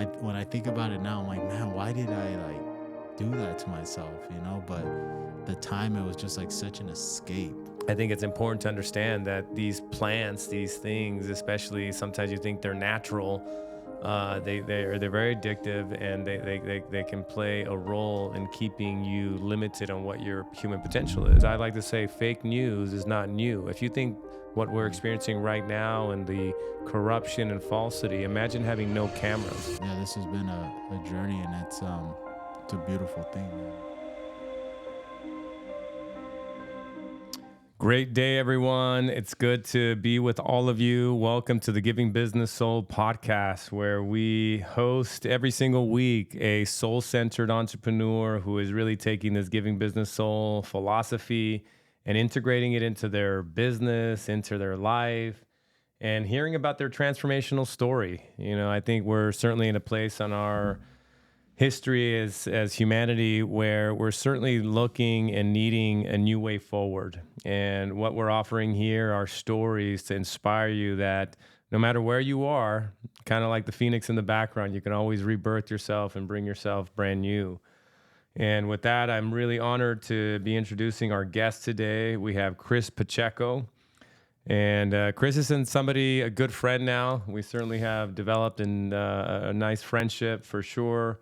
when I think about it now, I'm like, man, why did I do that to myself, But the time, it was just like such an escape. I think it's important to understand that these plants, these things, especially sometimes you think they're natural, they're very addictive, and they can play a role in keeping you limited on what your human potential is. I like to say fake news is not new. If you think what we're experiencing right now and the corruption and falsity, imagine having no cameras. Yeah, this has been a journey, and it's a beautiful thing, man. Great day, everyone. It's good to be with all of you. Welcome to the Giving Business Soul podcast, where we host every single week a soul-centered entrepreneur who is really taking this Giving Business Soul philosophy and integrating it into their business, into their life, and hearing about their transformational story. I think we're certainly in a place on our history as humanity where we're certainly looking and needing a new way forward. And what we're offering here are stories to inspire you that no matter where you are, kind of like the phoenix in the background, you can always rebirth yourself and bring yourself brand new. And with that, I'm really honored to be introducing our guest today. We have Cris Pacheco. And Criss is a good friend now. We certainly have developed a nice friendship for sure.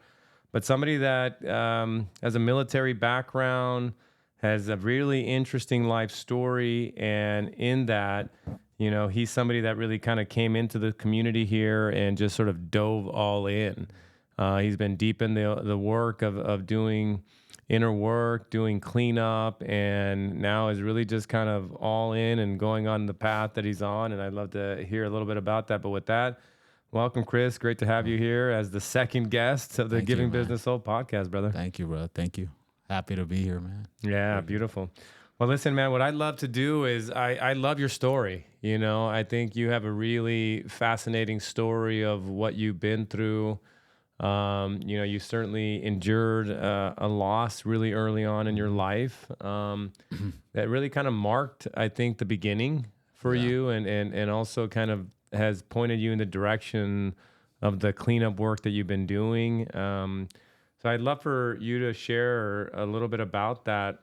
But somebody that has a military background, has a really interesting life story. And in that, he's somebody that really kind of came into the community here and just sort of dove all in. He's been deep in the work of doing inner work, doing cleanup, and now is really just kind of all in and going on the path that he's on. And I'd love to hear a little bit about that. But with that, welcome, Criss. Great to have you here as the second guest of the Giving Business Soul podcast, brother. Thank you, bro. Thank you. Happy to be here, man. Yeah, beautiful. Well, listen, man, what I'd love to do is I love your story. I think you have a really fascinating story of what you've been through. You certainly endured a loss really early on in your life that really kind of marked, I think, the beginning for you and also kind of has pointed you in the direction of the cleanup work that you've been doing. So I'd love for you to share a little bit about that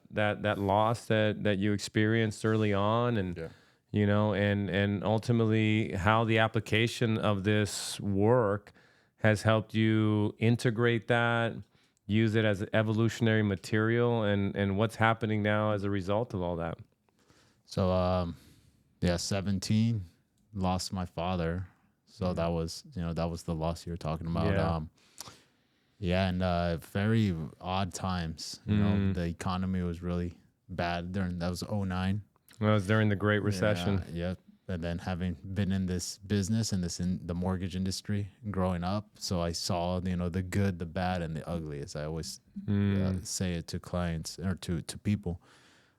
loss that you experienced early on, and and ultimately how the application of this work has helped you integrate that, use it as evolutionary material, and what's happening now as a result of all that. So 17. Lost my father, so that was the loss you were talking about. And very odd times. The economy was really bad that was 2009. Well, it was during the Great Recession. Yeah. And then having been in this business and in the mortgage industry growing up, so I saw the good, the bad, and the ugly, as I always say it to clients or to people.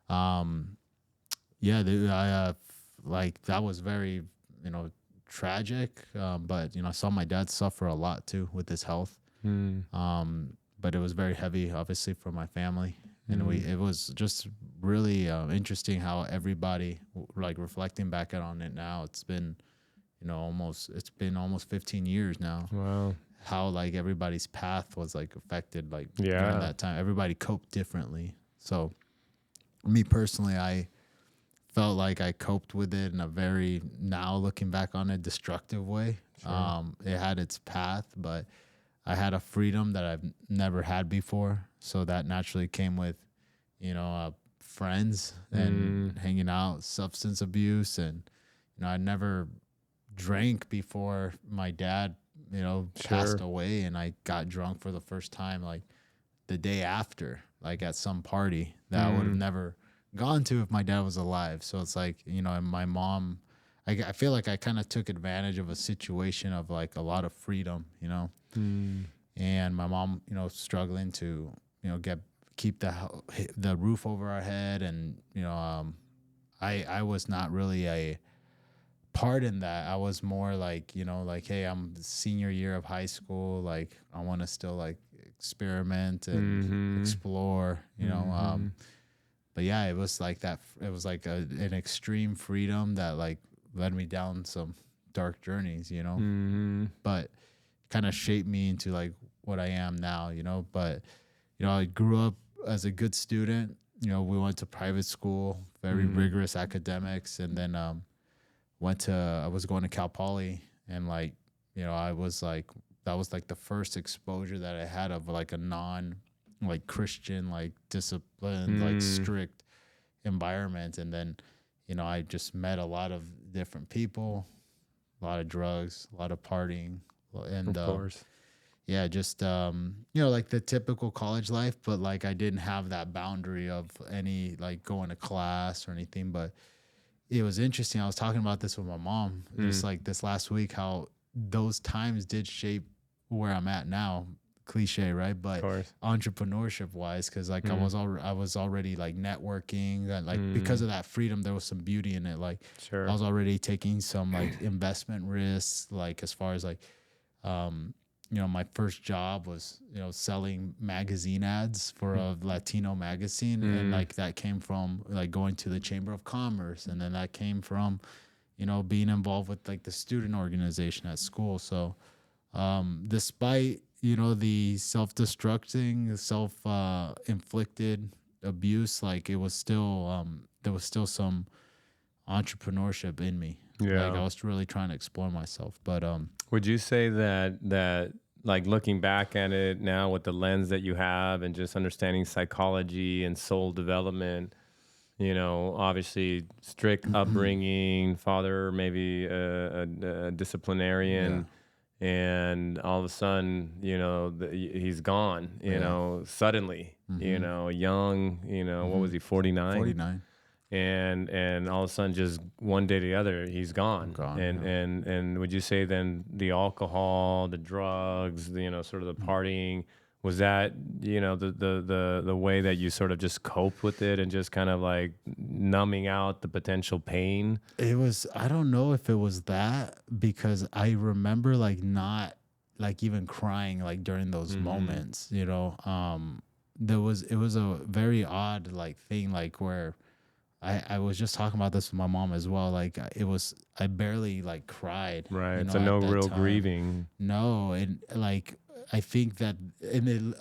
That was very tragic, but I saw my dad suffer a lot too with his health. But it was very heavy, obviously, for my family, and it was just really interesting how everybody, reflecting back on it now. It's been almost 15 years now. Wow. How everybody's path was affected during that time. Everybody coped differently. So me personally, I felt like I coped with it in a very, now looking back on it, destructive way. Sure. It had its path, but I had a freedom that I've never had before. So that naturally came with, friends and hanging out, substance abuse. And, I never drank before my dad, passed away, and I got drunk for the first time, the day after, at some party that I would have never gone to if my dad was alive. So it's and my mom, I feel like I kind of took advantage of a situation of a lot of freedom, and my mom, struggling to, keep the roof over our head. And, I was not really a part in that. I was more hey, I'm the senior year of high school. I want to still experiment and explore, but yeah, it was that. It was an extreme freedom that led me down some dark journeys, But kind of shaped me into like what I am now, you know. But, you know, I grew up as a good student. You know, we went to private school, very rigorous academics, and then I was going to Cal Poly, and like, you know, that was like the first exposure that I had of like a like Christian, like disciplined, like strict environment. And then, you know, I just met a lot of different people, a lot of drugs, a lot of partying, and Of course. yeah, just you know, like the typical college life, but like I didn't have that boundary of any like going to class or anything. But it was interesting. I was talking about this with my mom just like this last week, how those times did shape where I'm at now. Cliche, right? But entrepreneurship wise, because like I was already like networking, and like because of that freedom, there was some beauty in it. Like I was already taking some like investment risks, like as far as like you know, my first job was, you know, selling magazine ads for a Latino magazine. And like that came from like going to the Chamber of Commerce. And then that came from, you know, being involved with like the student organization at school. So despite, you know, the self-destructing, self-inflicted abuse, like it was still, there was still some entrepreneurship in me. Yeah. Like I was really trying to explore myself. But would you say that like looking back at it now with the lens that you have and just understanding psychology and soul development, you know, obviously strict upbringing, father maybe a disciplinarian, and all of a sudden, you know, he's gone, you know, suddenly, you know, young, you know, what was he, 49? 49. And all of a sudden, just one day to the other, he's gone. And would you say then the alcohol, the drugs, you know, sort of the partying, was that, you know, the way that you sort of just coped with it and just kind of like numbing out the potential pain? It was, I don't know if it was that, because I remember like not like even crying like during those moments, you know. It was a very odd like thing, like where I was just talking about this with my mom as well. Like I barely like cried. Right. You know, So no at that real time. grieving. No. And like, I think that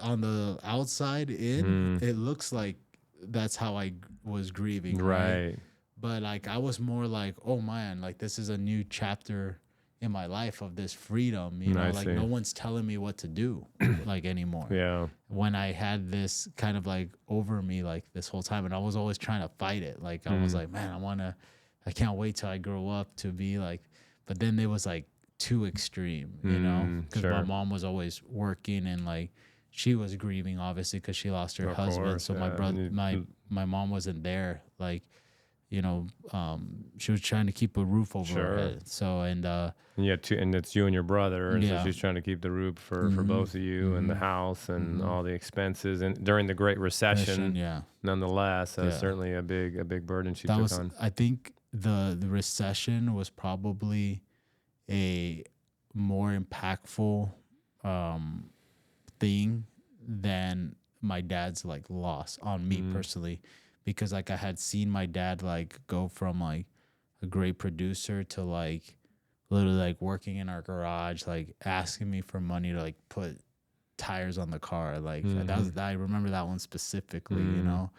on the outside it looks like that's how I was grieving. Right. But like, I was more like, oh man, like this is a new chapter in my life of this freedom, you know, like no one's telling me what to do like anymore. Yeah. When I had this kind of like over me like this whole time, and I was always trying to fight it. Like I was like, man, I can't wait till I grow up to be like, but then it was like too extreme, you know, because my mom was always working, and like she was grieving obviously because she lost her husband. So my brother, my mom wasn't there. Like, you know, she was trying to keep a roof over her head. So, and it's you and your brother, and so she's trying to keep the roof for both of you, and the house and all the expenses, and during the Great Recession, nonetheless, certainly a big burden she took on. I think the recession was probably a more impactful thing than my dad's like loss on me personally. Because like I had seen my dad like go from like a great producer to like literally like working in our garage, like asking me for money to like put tires on the car. Like I remember that one specifically, you know.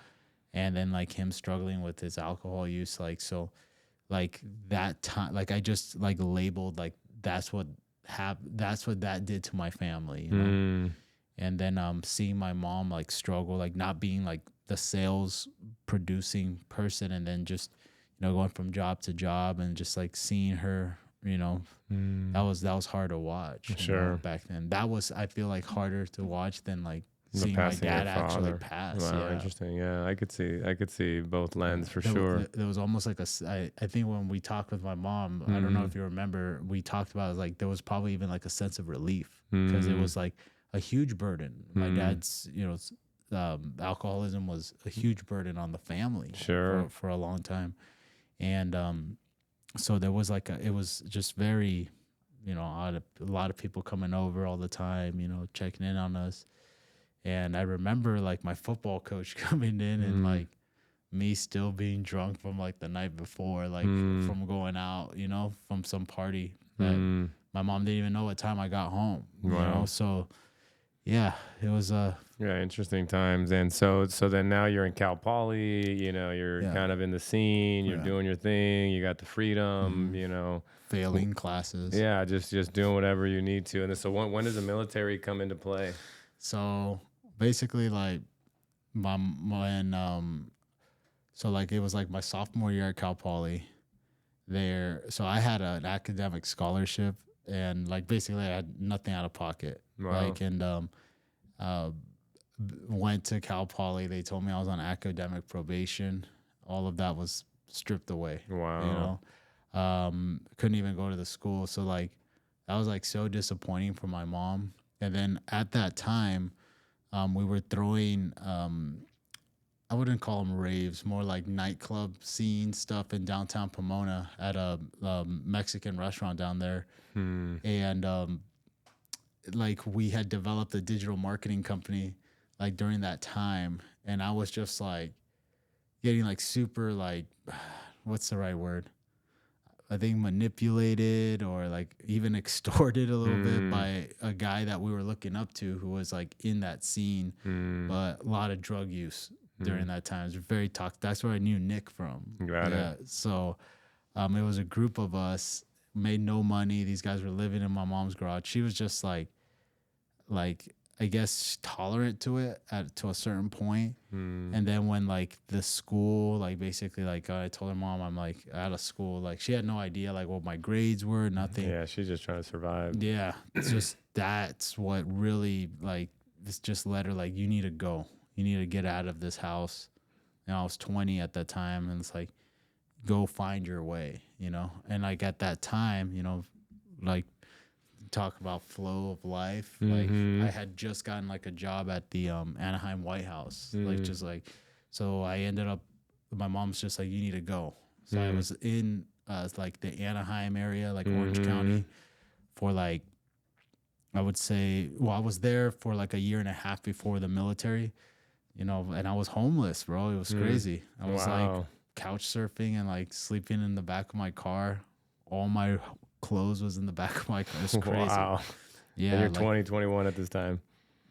And then like him struggling with his alcohol use, like, so like that time, like I just like labeled like that's what that did to my family, you know. And then seeing my mom like struggle, like not being like the sales producing person, and then just, you know, going from job to job, and just like seeing her, you know, that was hard to watch. You know, back then. That was, I feel like, harder to watch than like seeing my dad actually pass. Wow, interesting. Yeah, I could see both lens for sure. There was almost like I think when we talked with my mom, I don't know if you remember, we talked about like there was probably even like a sense of relief, because it was like a huge burden. My dad's, you know, alcoholism was a huge burden on the family for a long time. And so there was like it was just very, you know, odd. A lot of people coming over all the time, you know, checking in on us. And I remember like my football coach coming in and like me still being drunk from like the night before, like from going out, you know, from some party that my mom didn't even know what time I got home. You Wow. know, so yeah, it was yeah, interesting times. And so then now you're in Cal Poly, you know, you're Yeah. kind of in the scene, you're Yeah. doing your thing, you got the freedom, you know. failing classes. Yeah, just doing whatever you need to. And then, so when does the military come into play? So basically, like so like it was like my sophomore year at Cal Poly. So I had an academic scholarship, and like basically I had nothing out of pocket. Wow. Like uh, went to Cal Poly. They told me I was on academic probation. All of that was stripped away. Wow. You know, couldn't even go to the school. So like that was like so disappointing for my mom. And then at that time, we were throwing I wouldn't call them raves, more like nightclub scene stuff in downtown Pomona at a Mexican restaurant down there. And like we had developed a digital marketing company like during that time. And I was just like getting like super like, what's the right word? I think manipulated or like even extorted a little bit by a guy that we were looking up to who was like in that scene, but a lot of drug use during that time. It was very toxic. That's where I knew Nick from. Got it. So it was a group of us, made no money. These guys were living in my mom's garage. She was just like I guess tolerant to it to a certain point. And then when like the school, like basically like I told her mom I'm like out of school, like she had no idea like what my grades were, nothing. Yeah, she's just trying to survive. Yeah, it's just that's what really like this just led her like you need to go, you need to get out of this house. And I was 20 at that time, and it's like go find your way, you know. And like at that time, you know, like talk about flow of life. Like I had just gotten like a job at the Anaheim White House, like just like, so I ended up, my mom's just like, you need to go. So I was in like the Anaheim area, like Orange County for like, I would say, well, I was there for like a year and a half before the military, you know, and I was homeless, bro. It was crazy. I was like couch surfing and like sleeping in the back of my car. All my clothes was in the back of my car. It was crazy. Wow. Yeah. And you're like 20, 21 at this time.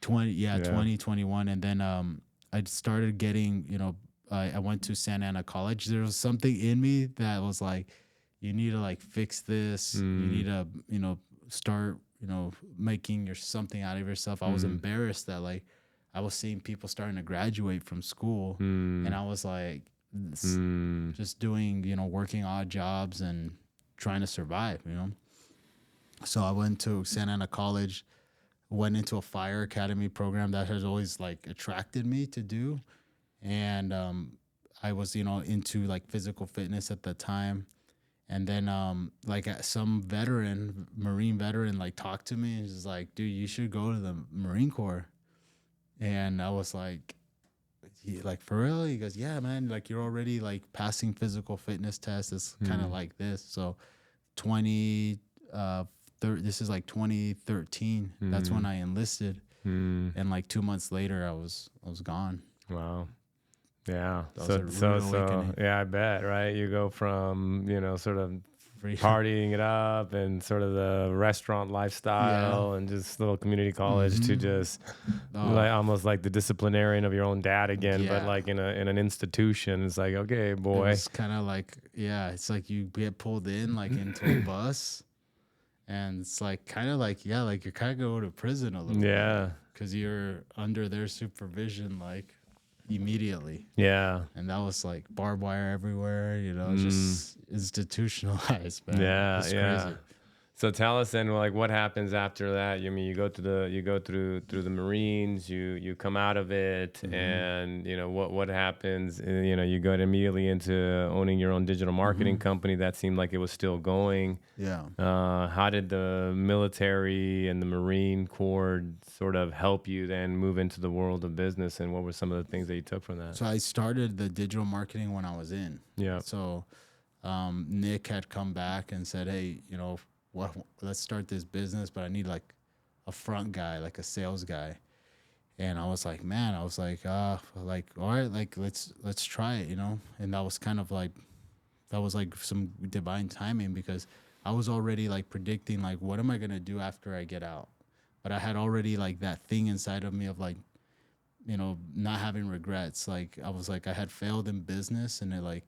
20, 21. And then I started getting, you know, I went to Santa Ana College. There was something in me that was like, you need to like fix this. You need to, you know, start, you know, making something out of yourself. I was embarrassed that like I was seeing people starting to graduate from school, and I was like just doing, you know, working odd jobs and trying to survive, you know. So I went to Santa Ana College, went into a fire academy program that has always like attracted me to do. And I was, you know, into like physical fitness at the time. And then like some Marine veteran, like talked to me and was like, dude, you should go to the Marine Corps. And I was like, like, for real? He goes, yeah, man, like you're already like passing physical fitness tests. It's kind of like this. So this is like 2013. That's when I enlisted. And like 2 months later, I was gone. Wow. Yeah. That was a rude awakening. Yeah, I bet, right? You go from, you know, sort of partying it up and sort of the restaurant lifestyle and just little community college to just like almost like the disciplinarian of your own dad again, but like in an institution. It's like, okay, boy. It's kind of like, it's like you get pulled in like into a bus, and it's like kind of like, like you're kind of going to prison a little bit. Because you're under their supervision like immediately. And that was like barbed wire everywhere, you know, just institutionalized, man. It's crazy. So tell us then, like, what happens after that? I mean, you go through the Marines, you come out of it, and you know what happens. You know, you go immediately into owning your own digital marketing company. That seemed like it was still going. How did the military and the Marine Corps sort of help you then move into the world of business, and what were some of the things that you took from that? So I started the digital marketing when I was in. So Nick had come back and said, hey, you know, let's start this business, but I need like a front guy, like a sales guy. And I was like, man, all right, like let's try it, you know. And that was kind of like, that was like some divine timing, because I was already like predicting like, what am I going to do after I get out? But I had already like that thing inside of me of like, you know, not having regrets. Like I was like, I had failed in business and it like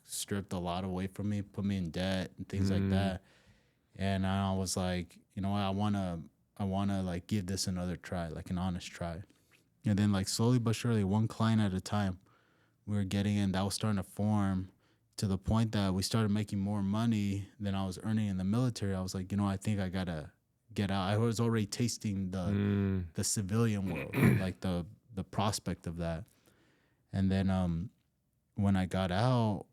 stripped a lot away from me, put me in debt and things like that. And I was like, you know what, I wanna like give this another try, like an honest try. And then like slowly but surely, one client at a time, we were getting in, that was starting to form to the point that we started making more money than I was earning in the military. I was like, you know, I think I gotta get out. I was already tasting the civilian world, like the prospect of that. And then when I got out,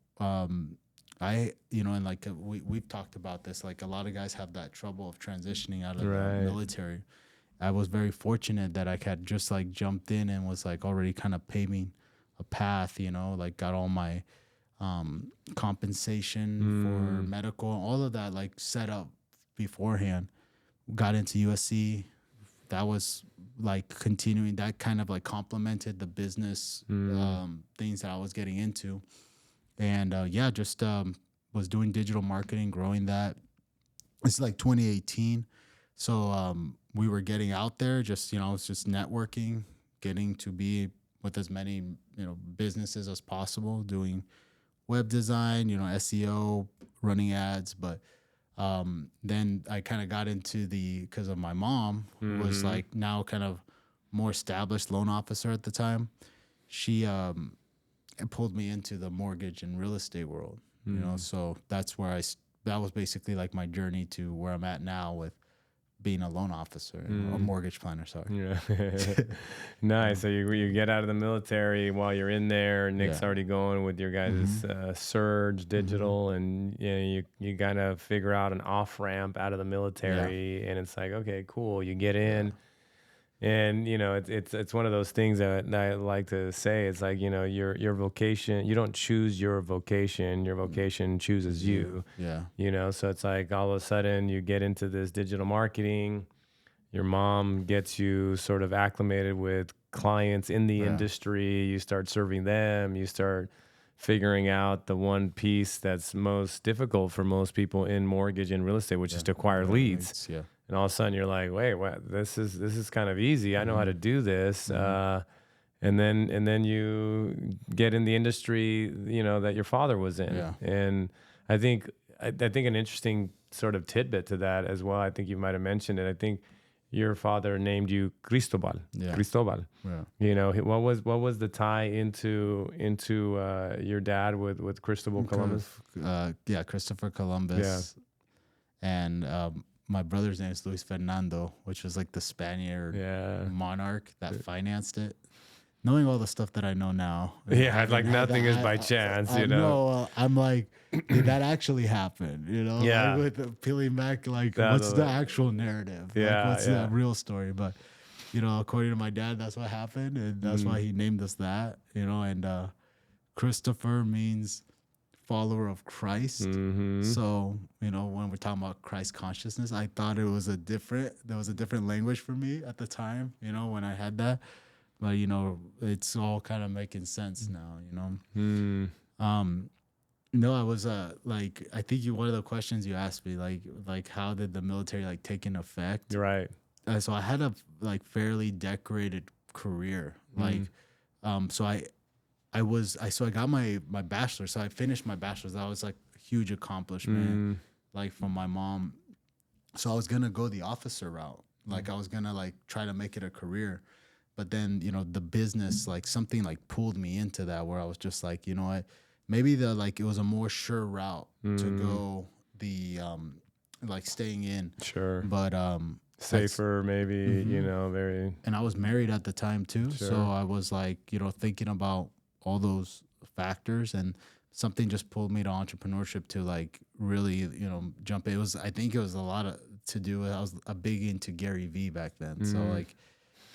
I, you know, and like we've talked about this, like a lot of guys have that trouble of transitioning out of the military. I was very fortunate that I had just like jumped in and was like already kind of paving a path, you know, like got all my compensation for medical, all of that like set up beforehand. Got into USC. That was like continuing, that kind of like complemented the business things that I was getting into. And just was doing digital marketing, growing that. It's like 2018. So we were getting out there, just, you know, it's just networking, getting to be with as many, you know, businesses as possible, doing web design, you know, SEO, running ads. But then I kind of got into because of my mom, who was like now kind of more established loan officer at the time. She pulled me into the mortgage and real estate world, you know, so that's where that was basically like my journey to where I'm at now with being a loan officer, a mortgage planner, sorry. Yeah. Nice. So you get out of the military while you're in there. Nick's already going with your guys' Surge Digital, and you kind of figure out an off ramp out of the military, and it's like, okay, cool. You get in, and you know it's one of those things that I like to say. It's like, you know, your vocation. You don't choose your vocation. Your vocation chooses you. Yeah. You know, so it's like all of a sudden you get into this digital marketing. Your mom gets you sort of acclimated with clients in the industry. You start serving them. You start figuring out the one piece that's most difficult for most people in mortgage and real estate, which is to acquire leads. Yeah. And all of a sudden you're like, wait, what? This is kind of easy. I know how to do this. And then you get in the industry, you know, that your father was in. Yeah. And I think an interesting sort of tidbit to that as well, I think you might have mentioned it. I think your father named you Cristobal. Yeah. Cristobal. Yeah. You know, what was the tie into your dad with Cristobal Columbus? Christopher Columbus. Yeah. And my brother's name is Luis Fernando, which was like the Spaniard monarch that financed it. Knowing all the stuff that I know now. Yeah, like nothing is by chance, you know. I'm like, did that actually happen? You know, yeah. Like with peeling back, like, what's the actual narrative? Yeah, like, what's the real story? But, you know, according to my dad, that's what happened, and that's why he named us that. You know, and Christopher means follower of Christ. So, you know, when we're talking about Christ consciousness, I thought there was a different language for me at the time. You know, when I had that. But, you know, it's all kind of making sense now, you know. No, I was like, I think one of the questions you asked me, like how did the military like take in effect? Right. So I had a like fairly decorated career. Like, so I got my bachelor's. So I finished my bachelor's. That was like a huge accomplishment, like from my mom. So I was gonna go the officer route. Like I was gonna like try to make it a career. But then, you know, the business, like something like pulled me into that where I was just like, you know what, maybe it was a more sure route to go the, like staying in. Sure. But, safer maybe, you know, very. And I was married at the time too. Sure. So I was like, you know, thinking about all those factors, and something just pulled me to entrepreneurship to like really, you know, jump in. I think it was a lot to do with, I was a big into Gary Vee back then. So like,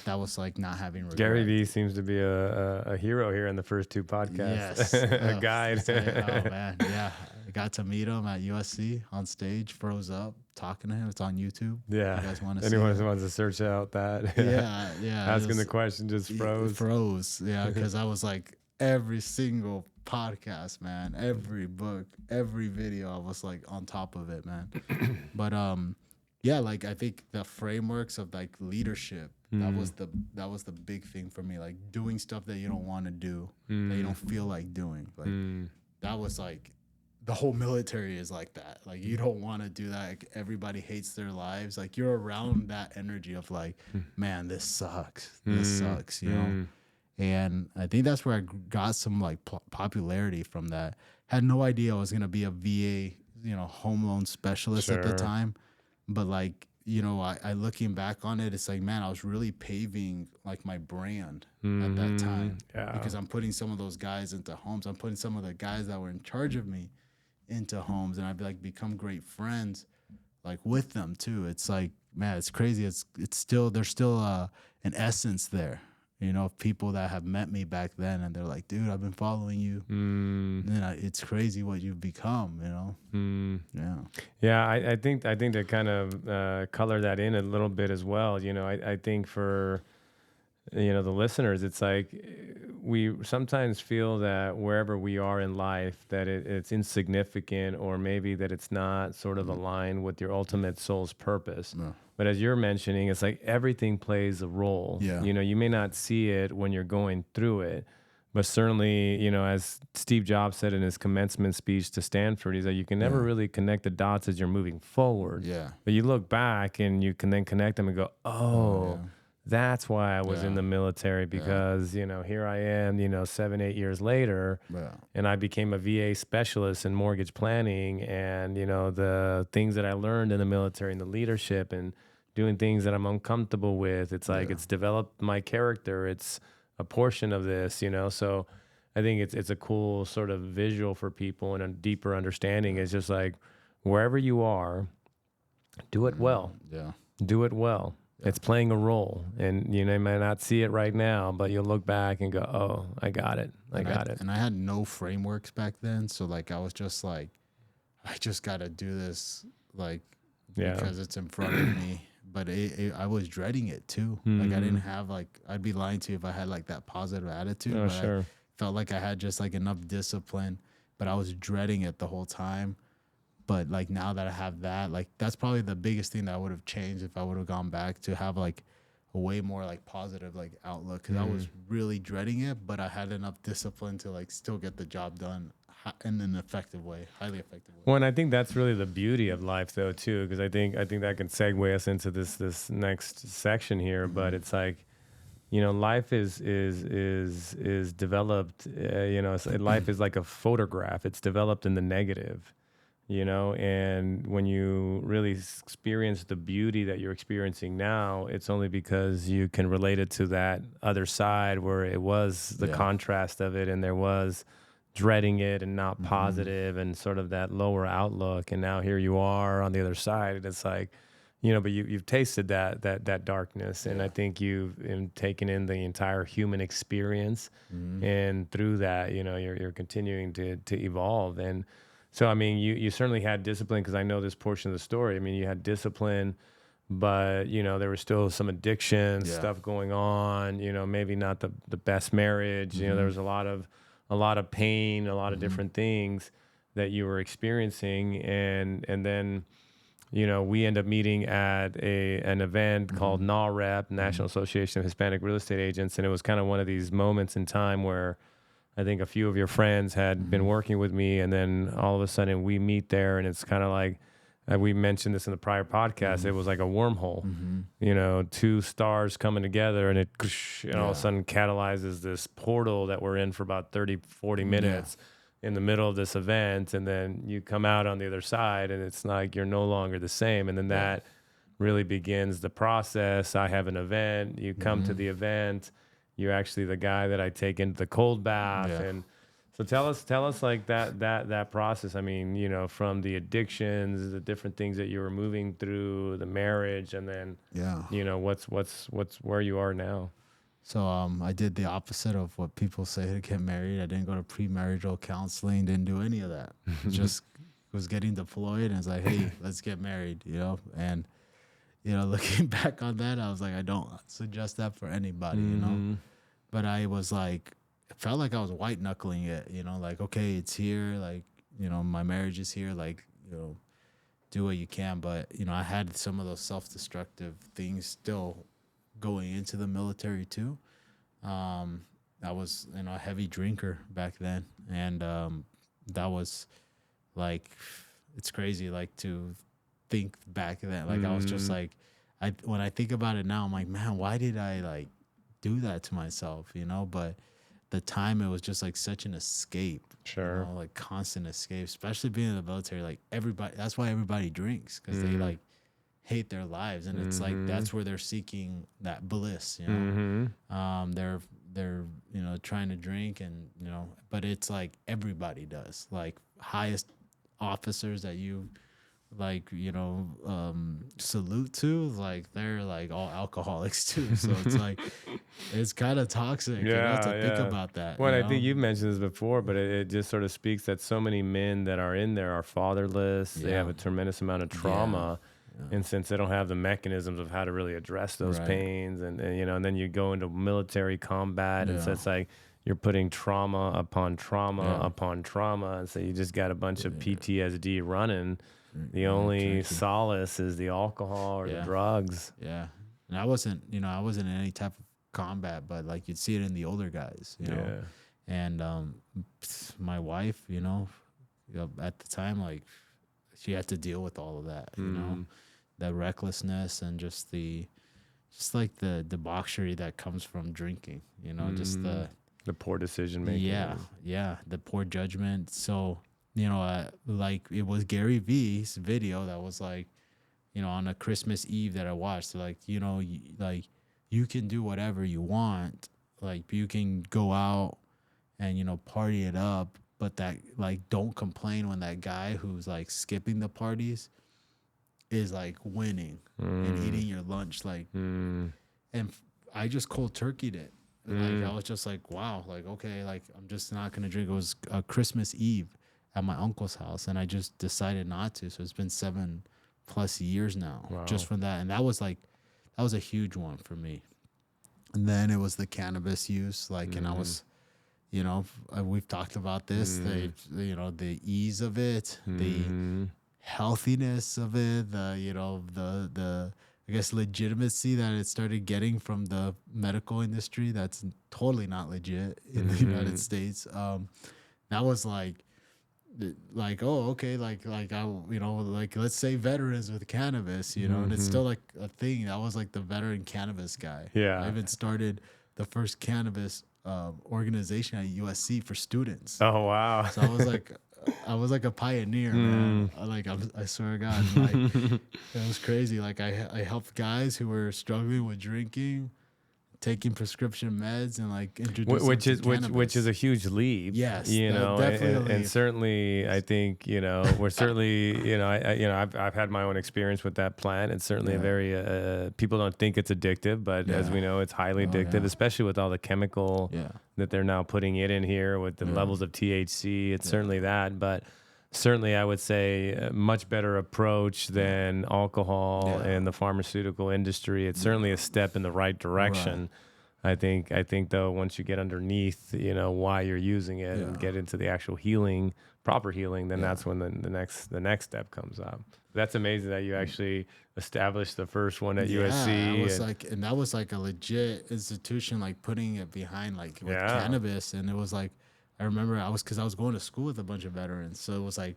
that was like not having regret. Gary Vee seems to be a hero here in the first two podcasts. Yes. A guide. Oh, man. Yeah. I got to meet him at USC on stage, froze up, talking to him. It's on YouTube. Yeah. You guys want to Anyone who wants to search out that. Yeah. Asking the question just froze. Froze. Yeah. Because I was like, every single podcast, man, every book, every video, I was like on top of it, man. But yeah, like I think the frameworks of like leadership, that was the big thing for me. Like doing stuff that you don't want to do, that you don't feel like doing. Like that was like the whole military is like that. Like you don't want to do that. Like, everybody hates their lives. Like you're around that energy of like, man, this sucks. This sucks, you know? And I think that's where I got some like popularity from that. Had no idea I was going to be a VA, you know, home loan specialist at the time. But like, you know, I looking back on it, it's like, man, I was really paving like my brand at that time. Because I'm putting some of those guys into homes. I'm putting some of the guys that were in charge of me into homes, and I've like become great friends like with them too. It's like, man, it's crazy. It's still, there's still an essence there, you know, people that have met me back then and they're like, dude, I've been following you. And it's crazy what you've become, you know? I think to kind of color that in a little bit as well, you know, I think for, you know, the listeners, it's like we sometimes feel that wherever we are in life, that it's insignificant, or maybe that it's not sort of aligned with your ultimate soul's purpose. But as you're mentioning, it's like everything plays a role. You know, you may not see it when you're going through it, but certainly, you know, as Steve Jobs said in his commencement speech to Stanford, he's like, you can never really connect the dots as you're moving forward. But you look back and you can then connect them and go, that's why I was in the military, because, you know, here I am, you know, 7-8 years later, and I became a VA specialist in mortgage planning, and, you know, the things that I learned in the military and the leadership and doing things that I'm uncomfortable with, it's like, it's developed my character. It's a portion of this, you know? So I think it's a cool sort of visual for people, and a deeper understanding is just like, wherever you are, do it well. Do it well. It's playing a role, and you know, you might not see it right now, but you'll look back and go, "Oh, I got it. I got it." And I had no frameworks back then, so like I was just like, I just got to do this, like, because it's in front of me. But I was dreading it too. Like I didn't have like, I'd be lying to you if I had like that positive attitude. Oh, but sure. I felt like I had just like enough discipline, but I was dreading it the whole time. But like now that I have that, like that's probably the biggest thing that would have changed if I would have gone back to have like a way more like positive like outlook, because I was really dreading it, but I had enough discipline to like still get the job done in an effective way, highly effective way. Well, and I think that's really the beauty of life, though, too, because I think that can segue us into this next section here. But it's like, you know, life is developed. You know, life is like a photograph. It's developed in the negative. You know, and when you really experience the beauty that you're experiencing now, it's only because you can relate it to that other side where it was the contrast of it, and there was dreading it and not positive and sort of that lower outlook. And now here you are on the other side, and it's like, you know, but you've tasted that darkness, and I think you've taken in the entire human experience, and through that, you know, you're continuing to evolve. And so, I mean, you certainly had discipline, because I know this portion of the story. I mean, you had discipline, but, you know, there was still some addiction stuff going on, you know, maybe not the best marriage. You know, there was a lot of pain, a lot of different things that you were experiencing. And then, you know, we end up meeting at an event called NAREP, National Association of Hispanic Real Estate Agents. And it was kind of one of these moments in time where I think a few of your friends had been working with me, and then all of a sudden we meet there, and it's kind of like, we mentioned this in the prior podcast, it was like a wormhole, you know, two stars coming together, and it all of a sudden catalyzes this portal that we're in for about 30-40 minutes in the middle of this event, and then you come out on the other side, and it's like you're no longer the same, and then that really begins the process. I have an event, you come to the event, you're actually the guy that I take into the cold bath. And so tell us like that process. I mean, you know, from the addictions, the different things that you were moving through, the marriage, and then, you know, what's where you are now. So I did the opposite of what people say to get married. I didn't go to premarital counseling, didn't do any of that. Just was getting deployed, and it's like, hey, let's get married, you know? And, you know, looking back on that, I was like, I don't suggest that for anybody, you know? But I was like, felt like I was white knuckling it, you know, like, okay, it's here. Like, you know, my marriage is here. Like, you know, do what you can. But, you know, I had some of those self-destructive things still going into the military too. I was, you know, a heavy drinker back then. And that was like, it's crazy, like, to think back then. Like, I was just like, when I think about it now, I'm like, man, why did I like do that to myself, you know? But the time, it was just like such an escape. Sure. You know, like constant escape, especially being in the military. Like everybody, that's why everybody drinks, because they like hate their lives, and it's like that's where they're seeking that bliss. You know, they're you know, trying to drink, and you know, but it's like everybody does. Like highest officers that you like, you know, salute to, like they're like all alcoholics too. So it's like it's kind of toxic, you know, to think about that. Well, you I think know? you've mentioned this before, but it just sort of speaks that so many men that are in there are fatherless. They have a tremendous amount of trauma. And since they don't have the mechanisms of how to really address those pains, and you know, and then you go into military combat, and so it's like you're putting trauma upon trauma upon trauma, and so you just got a bunch of PTSD running. The only solace is the alcohol or the drugs. Yeah. And I wasn't, you know, I wasn't in any type of combat, but like you'd see it in the older guys, you know. And my wife, you know, at the time, like she had to deal with all of that, you know, that recklessness and just like the debauchery that comes from drinking, you know, just the poor decision making. Yeah, the poor judgment. So, you know, like it was Gary V's video that was like, you know, on a Christmas Eve that I watched. So like, you know, like you can do whatever you want. Like you can go out and, you know, party it up, but that like, don't complain when that guy who's like skipping the parties is like winning and eating your lunch. Like, and I just cold turkeyed it. Like I was just like, wow, like, okay, like I'm just not going to drink. It was a Christmas Eve at my uncle's house, and I just decided not to. So it's been 7+ years now just from that. And that was a huge one for me. And then it was the cannabis use, like, and I was, you know, we've talked about this, you know, the ease of it, the healthiness of it, the, you know, the I guess legitimacy that it started getting from the medical industry that's totally not legit in the United States. That was like, oh, okay, like I, you know, like let's say veterans with cannabis, you know, and it's still like a thing. I was like the veteran cannabis guy. I even started the first cannabis organization at USC for students. Oh wow! So I was like a pioneer, man. I swear to God, like it was crazy. Like I helped guys who were struggling with drinking, taking prescription meds, and like introducing which is a huge leap. Yes, you know, definitely. and certainly I think, you know, we're certainly, you know, I've had my own experience with that plant. It's certainly a very people don't think it's addictive, but as we know, it's highly addictive, especially with all the chemical that they're now putting it in here with the levels of THC. It's certainly that, but certainly I would say a much better approach than alcohol and the pharmaceutical industry. It's certainly a step in the right direction. I think though, once you get underneath, you know, why you're using it and get into the actual healing, proper healing, then that's when the next step comes up. That's amazing that you actually established the first one at USC. I was and that was like a legit institution, like putting it behind like with cannabis. And it was like, I remember because I was going to school with a bunch of veterans. So it was like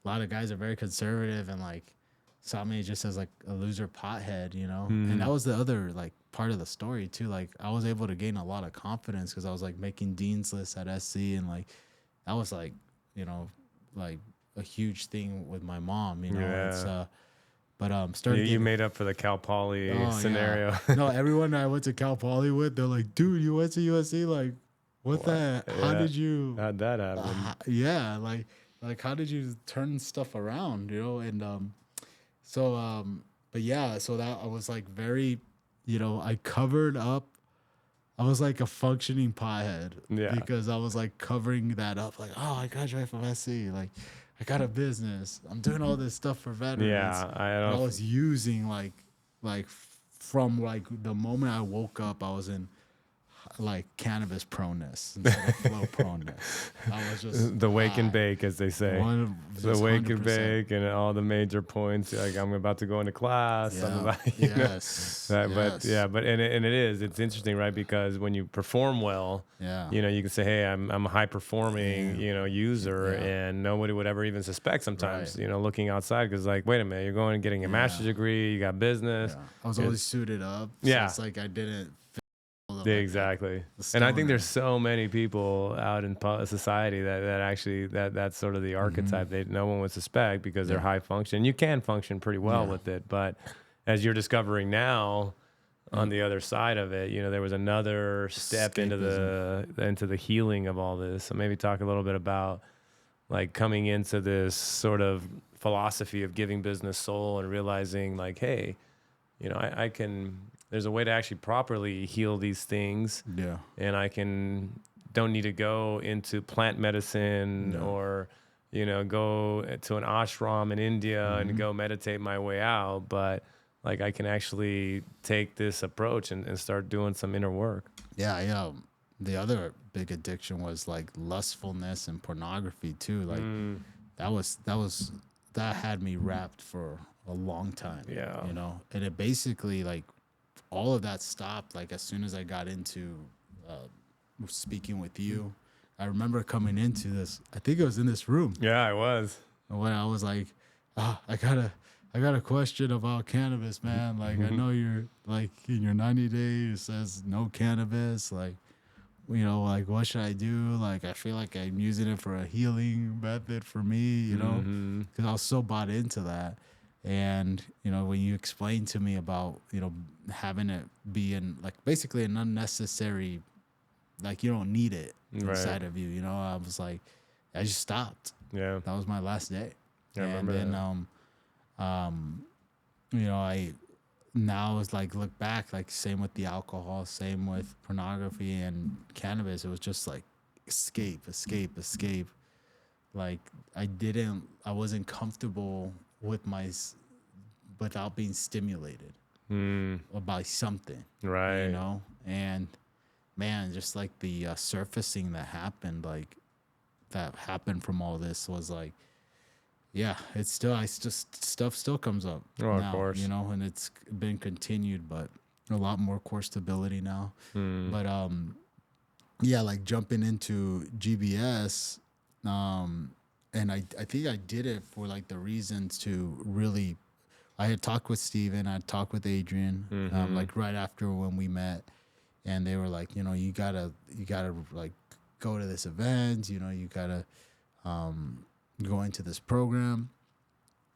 a lot of guys are very conservative and like saw me just as like a loser pothead, you know? And that was the other like part of the story too. Like I was able to gain a lot of confidence because I was like making dean's lists at SC, and like that was like, you know, like a huge thing with my mom, you know? It's, but started you made up for the Cal Poly scenario. No, everyone I went to Cal Poly with, they're like, dude, you went to USC? Like, how'd that happen? Like how did you turn stuff around, you know? And but yeah, so that I was like very, you know, I covered up. I was like a functioning pothead because I was like covering that up, like, oh, I graduated from SC, like I got a business, I'm doing all this stuff for veterans. I was using like from like the moment I woke up, I was in like cannabis proness instead of flow proness. I was just the wake and high. bake, as they say. The Just wake and 100%. bake and all the major points. Like, I'm about to go into class. I'm Yeah. about, Yes. But yeah, it's interesting, right? Because when you perform well, Yeah. you can say, hey, I'm a high performing, user, Yeah. and nobody would ever even suspect sometimes, Right. looking outside, because like, wait a minute, you're going and getting a master's degree, you got business. Yeah. I was always suited up. So Yeah. it's like I didn't Exactly. And I think there's so many people out in society that actually that's sort of the archetype that no one would suspect, because they're high function. You can function pretty well with it, but as you're discovering now on the other side of it, there was another step into the healing of all this. So maybe talk a little bit about like coming into this sort of philosophy of giving business soul and realizing like, hey, I can, there's a way to actually properly heal these things. Yeah. And don't need to go into plant medicine or, go to an ashram in India and go meditate my way out. But like, I can actually take this approach and start doing some inner work. Yeah. Yeah. The other big addiction was like lustfulness and pornography too. Like that had me wrapped for a long time. Yeah. And it basically like all of that stopped like as soon as I got into speaking with you. I remember coming into this, I think it was in this room. Yeah, I was. And when I was like, I got a question about cannabis, man. Like I know you're like in your 90 days it says no cannabis. Like, like what should I do? Like I feel like I'm using it for a healing method for me, because I was so bought into that. And, when you explained to me about, having it be in like basically an unnecessary, like you don't need it inside of you, I was like, I just stopped. Yeah. That was my last day. I remember then, I now it's like look back, like same with the alcohol, same with pornography and cannabis. It was just like escape. Like I wasn't comfortable without being stimulated by something, right? And man, just like the surfacing that happened from all this was like, yeah, it's still stuff still comes up now, of course, and it's been continued, but a lot more core stability now. But yeah, like jumping into GBS, and I think I did it for like the reasons to really. I had talked with Steven, I had talked with Adrian, like right after when we met, and they were like, you gotta like go to this event, you gotta go into this program.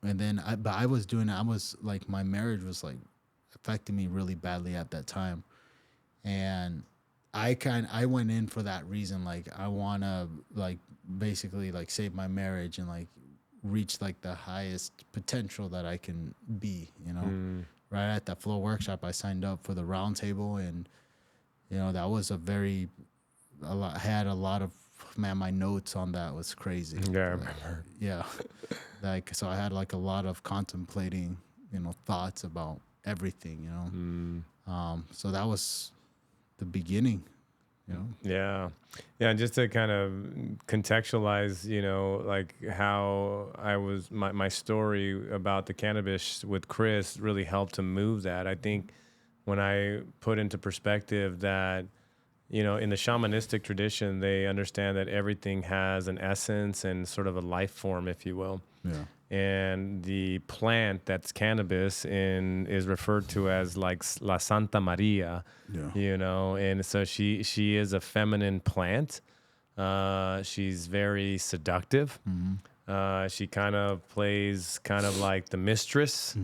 And then I was like, my marriage was like affecting me really badly at that time. And I went in for that reason. Like I want to like basically like save my marriage and like reach like the highest potential that I can be, right at that flow workshop. I signed up for the round table, and, that was I had a lot of, man, my notes on that was crazy. Yeah, I remember. Yeah. Like, so I had like a lot of contemplating, thoughts about everything, so that was the beginning, Yeah. And just to kind of contextualize, like how I was, my story about the cannabis with Criss really helped to move that. I think when I put into perspective that, in the shamanistic tradition, they understand that everything has an essence and sort of a life form, if you will. Yeah. And the plant that's cannabis is referred to as like La Santa Maria, and so she is a feminine plant. She's very seductive. She kind of plays kind of like the mistress,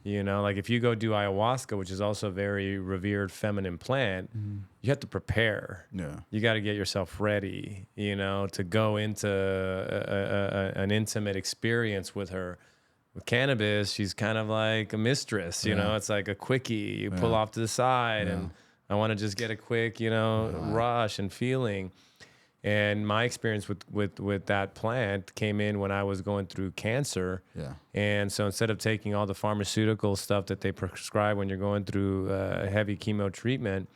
like if you go do ayahuasca, which is also a very revered feminine plant, you have to prepare. Yeah. You got to get yourself ready, to go into an intimate experience with her. With cannabis, she's kind of like a mistress, it's like a quickie. You pull off to the side and I want to just get a quick, rush and feeling. And my experience with that plant came in when I was going through cancer. Yeah. And so instead of taking all the pharmaceutical stuff that they prescribe when you're going through heavy chemo treatment,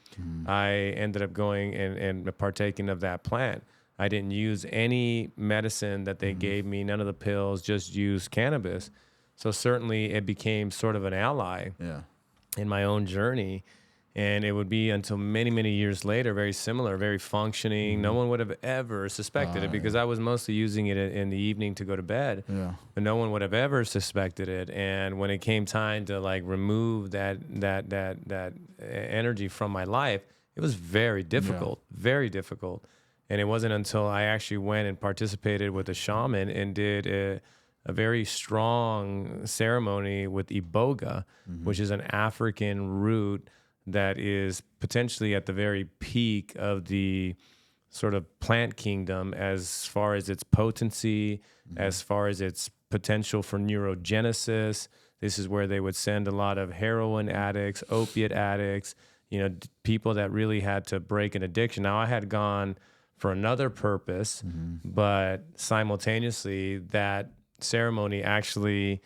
I ended up going and partaking of that plant. I didn't use any medicine that they gave me, none of the pills, just used cannabis. So certainly it became sort of an ally in my own journey. And it would be until many, many years later, very similar, very functioning. No one would have ever suspected it because I was mostly using it in the evening to go to bed. Yeah. But no one would have ever suspected it. And when it came time to like remove that energy from my life, it was very difficult, very difficult. And it wasn't until I actually went and participated with a shaman and did a very strong ceremony with iboga, which is an African root that is potentially at the very peak of the sort of plant kingdom as far as its potency, as far as its potential for neurogenesis. This is where they would send a lot of heroin addicts, opiate addicts, people that really had to break an addiction. Now, I had gone for another purpose, but simultaneously that ceremony actually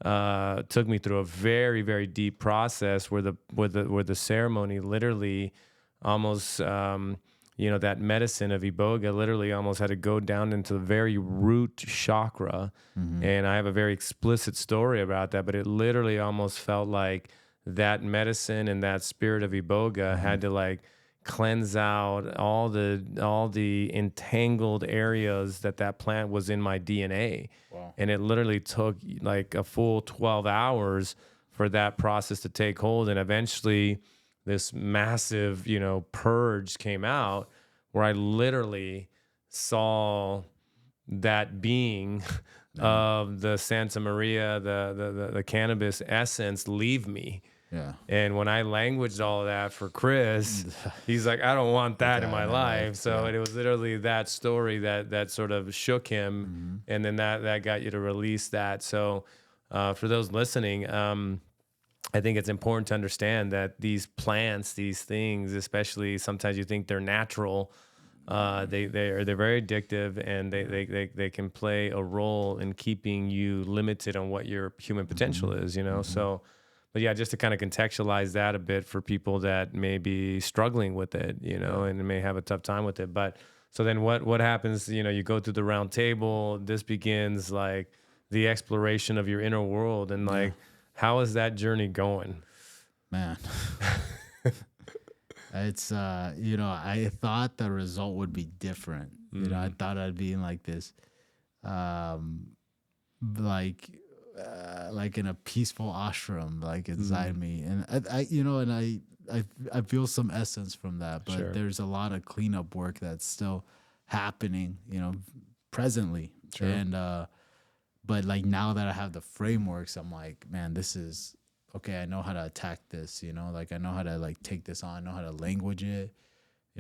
took me through a very, very deep process where the ceremony literally almost, that medicine of iboga literally almost had to go down into the very root chakra. And I have a very explicit story about that, but it literally almost felt like that medicine and that spirit of iboga had to like cleanse out all the entangled areas that plant was in my DNA. Wow. And it literally took like a full 12 hours for that process to take hold. And eventually this massive, purge came out where I literally saw that being of the Santa Maria, the cannabis essence leave me. Yeah. And when I languaged all of that for Criss, he's like, I don't want that in my life. So it was literally that story that sort of shook him. And then that got you to release that. So for those listening, I think it's important to understand that these plants, these things, especially sometimes you think they're natural, they're very addictive, and they can play a role in keeping you limited on what your human potential is, So, but yeah, just to kind of contextualize that a bit for people that may be struggling with it, and may have a tough time with it. But so then what happens? You go through the round table. This begins like the exploration of your inner world, and like, how is that journey going? Man, it's I thought the result would be different. I thought I'd be in like this, like in a peaceful ashram, like inside me, and I feel some essence from that, but there's a lot of cleanup work that's still happening, presently, and but like now that I have the frameworks, I'm like, man, this is okay. I know how to attack this, like I know how to like take this on, I know how to language it,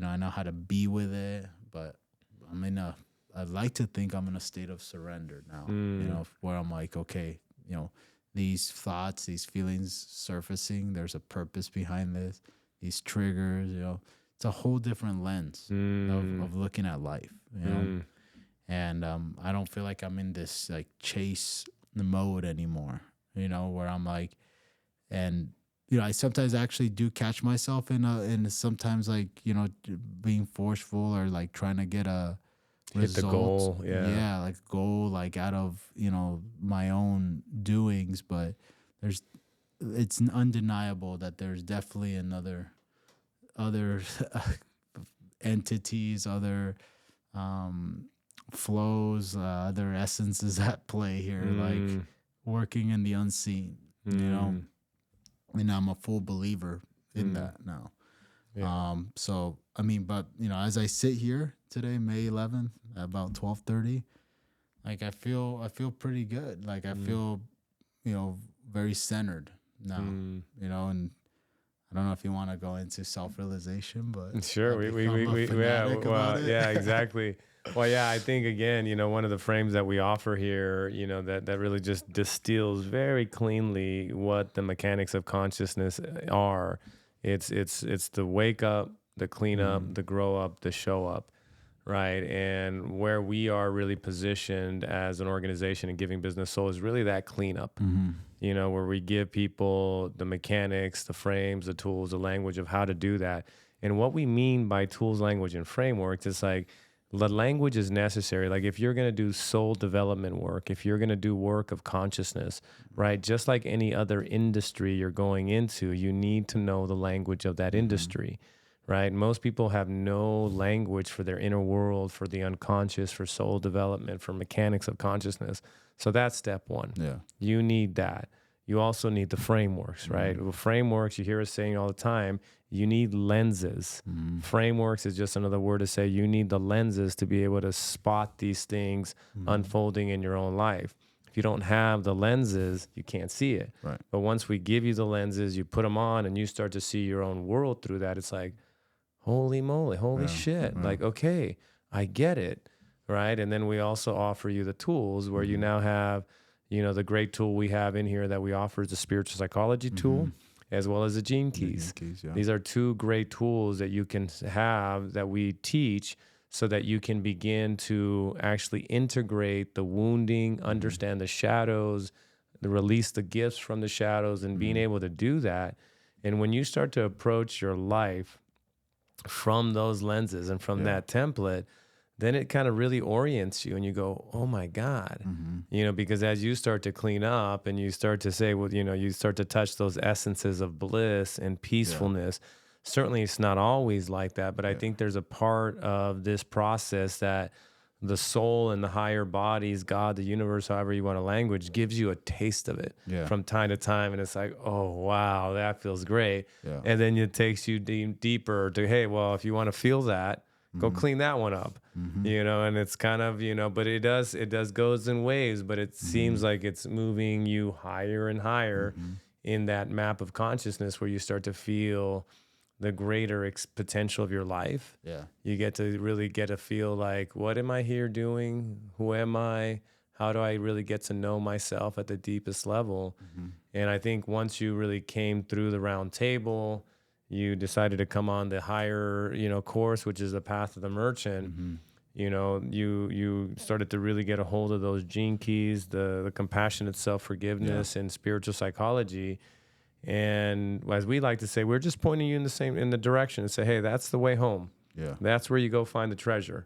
I know how to be with it, but I'd like to think I'm in a state of surrender now, where I'm like, okay, these thoughts, these feelings surfacing, there's a purpose behind this, these triggers, it's a whole different lens of looking at life, and I don't feel like I'm in this like chase mode anymore, where I'm like, and I sometimes actually do catch myself in sometimes like being forceful or like trying to get a hit the goal, like goal, like out of my own doings, but it's undeniable that there's definitely other entities, other flows, other essences at play here, like working in the unseen, and I'm a full believer in that now. So but as I sit here today, May 11th, at about 12:30, like I feel pretty good. Like I feel, very centered now, and I don't know if you want to go into self-realization, but sure, yeah, exactly. Well, yeah, I think again, one of the frames that we offer here, that really just distills very cleanly what the mechanics of consciousness are. It's the wake up, the clean up, the grow up, the show up. right? And where we are really positioned as an organization and Giving Business Soul is really that cleanup, you know, where we give people the mechanics, the frames, the tools, the language of how to do that. And what we mean by tools, language, and frameworks is like the language is necessary. Like if you're going to do soul development work, if you're going to do work of consciousness, right? Just like any other industry you're going into, you need to know the language of that industry, right? Most people have no language for their inner world, for the unconscious, for soul development, for mechanics of consciousness. So that's step one. Yeah. You need that. You also need the frameworks, right? Well, frameworks, you hear us saying all the time, you need lenses. Frameworks is just another word to say you need the lenses to be able to spot these things unfolding in your own life. If you don't have the lenses, you can't see it. Right. But once we give you the lenses, you put them on and you start to see your own world through that. It's like, holy moly, holy shit. Like, okay, I get it, right? And then we also offer you the tools where you now have, you know, the great tool we have in here that we offer is the spiritual psychology tool, as well as the gene keys. These are two great tools that you can have that we teach so that you can begin to actually integrate the wounding, understand the shadows, release the gifts from the shadows, and being able to do that. And when you start to approach your life from those lenses and from that template, then it kind of really orients you and you go, oh my God, you know, because as you start to clean up and you start to say, well, you know, you start to touch those essences of bliss and peacefulness. Certainly it's not always like that, but I think there's a part of this process that the soul and the higher bodies, God, the universe, however you want to language, gives you a taste of it from time to time. And it's like, oh, wow, that feels great. And then it takes you deeper to, hey, well, if you want to feel that, go clean that one up, you know, and it's kind of, you know, but it does goes in waves, but it seems like it's moving you higher and higher in that map of consciousness where you start to feel the greater potential of your life. Yeah. You get to really get a feel like, what am I here doing? Who am I? How do I really get to know myself at the deepest level? And I think once you really came through the round table, you decided to come on the higher, you know, course, which is the path of the merchant. You know, you started to really get a hold of those gene keys, the compassionate self-forgiveness and spiritual psychology. And as we like to say, we're just pointing you in the direction and say, hey, that's the way home. Yeah. That's where you go find the treasure.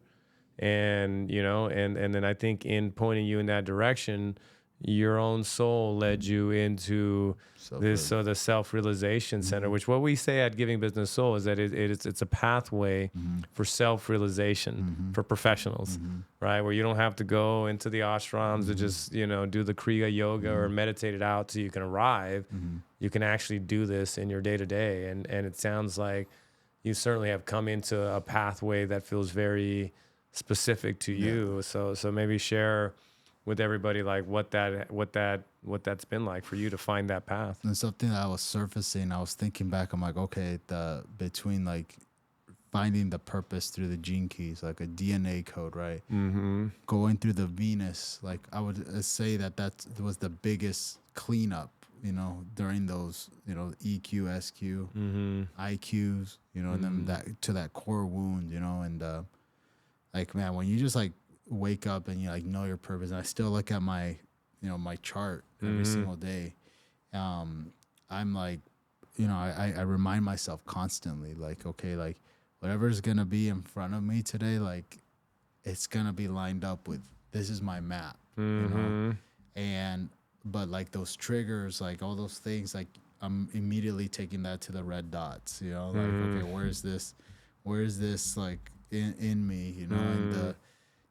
And, you know, and then I think in pointing you in that direction, your own soul led you into the self-realization center, which what we say at Giving Business Soul is that it's a pathway for self-realization for professionals, right? Where you don't have to go into the ashrams to just, you know, do the Kriya yoga or meditate it out so you can arrive. You can actually do this in your day-to-day. And it sounds like you certainly have come into a pathway that feels very specific to you. So maybe share with everybody like what that's been like for you to find that path. And something that I was surfacing, I was thinking back, I'm like, okay, between like finding the purpose through the gene keys, like a DNA code, right? Going through the Venus, like I would say that was the biggest cleanup, you know, during those, you know, EQ, SQ, IQs, you know, and then that to that core wound, you know, and like, man, when you just like wake up and you like know your purpose, and I still look at my, you know, my chart every single day. I'm like, you know, I remind myself constantly, like, okay, like whatever's gonna be in front of me today, like it's gonna be lined up with, this is my map, you know. And but like those triggers, like all those things, like I'm immediately taking that to the red dots, you know, like okay, where's this like in me, you know. And the,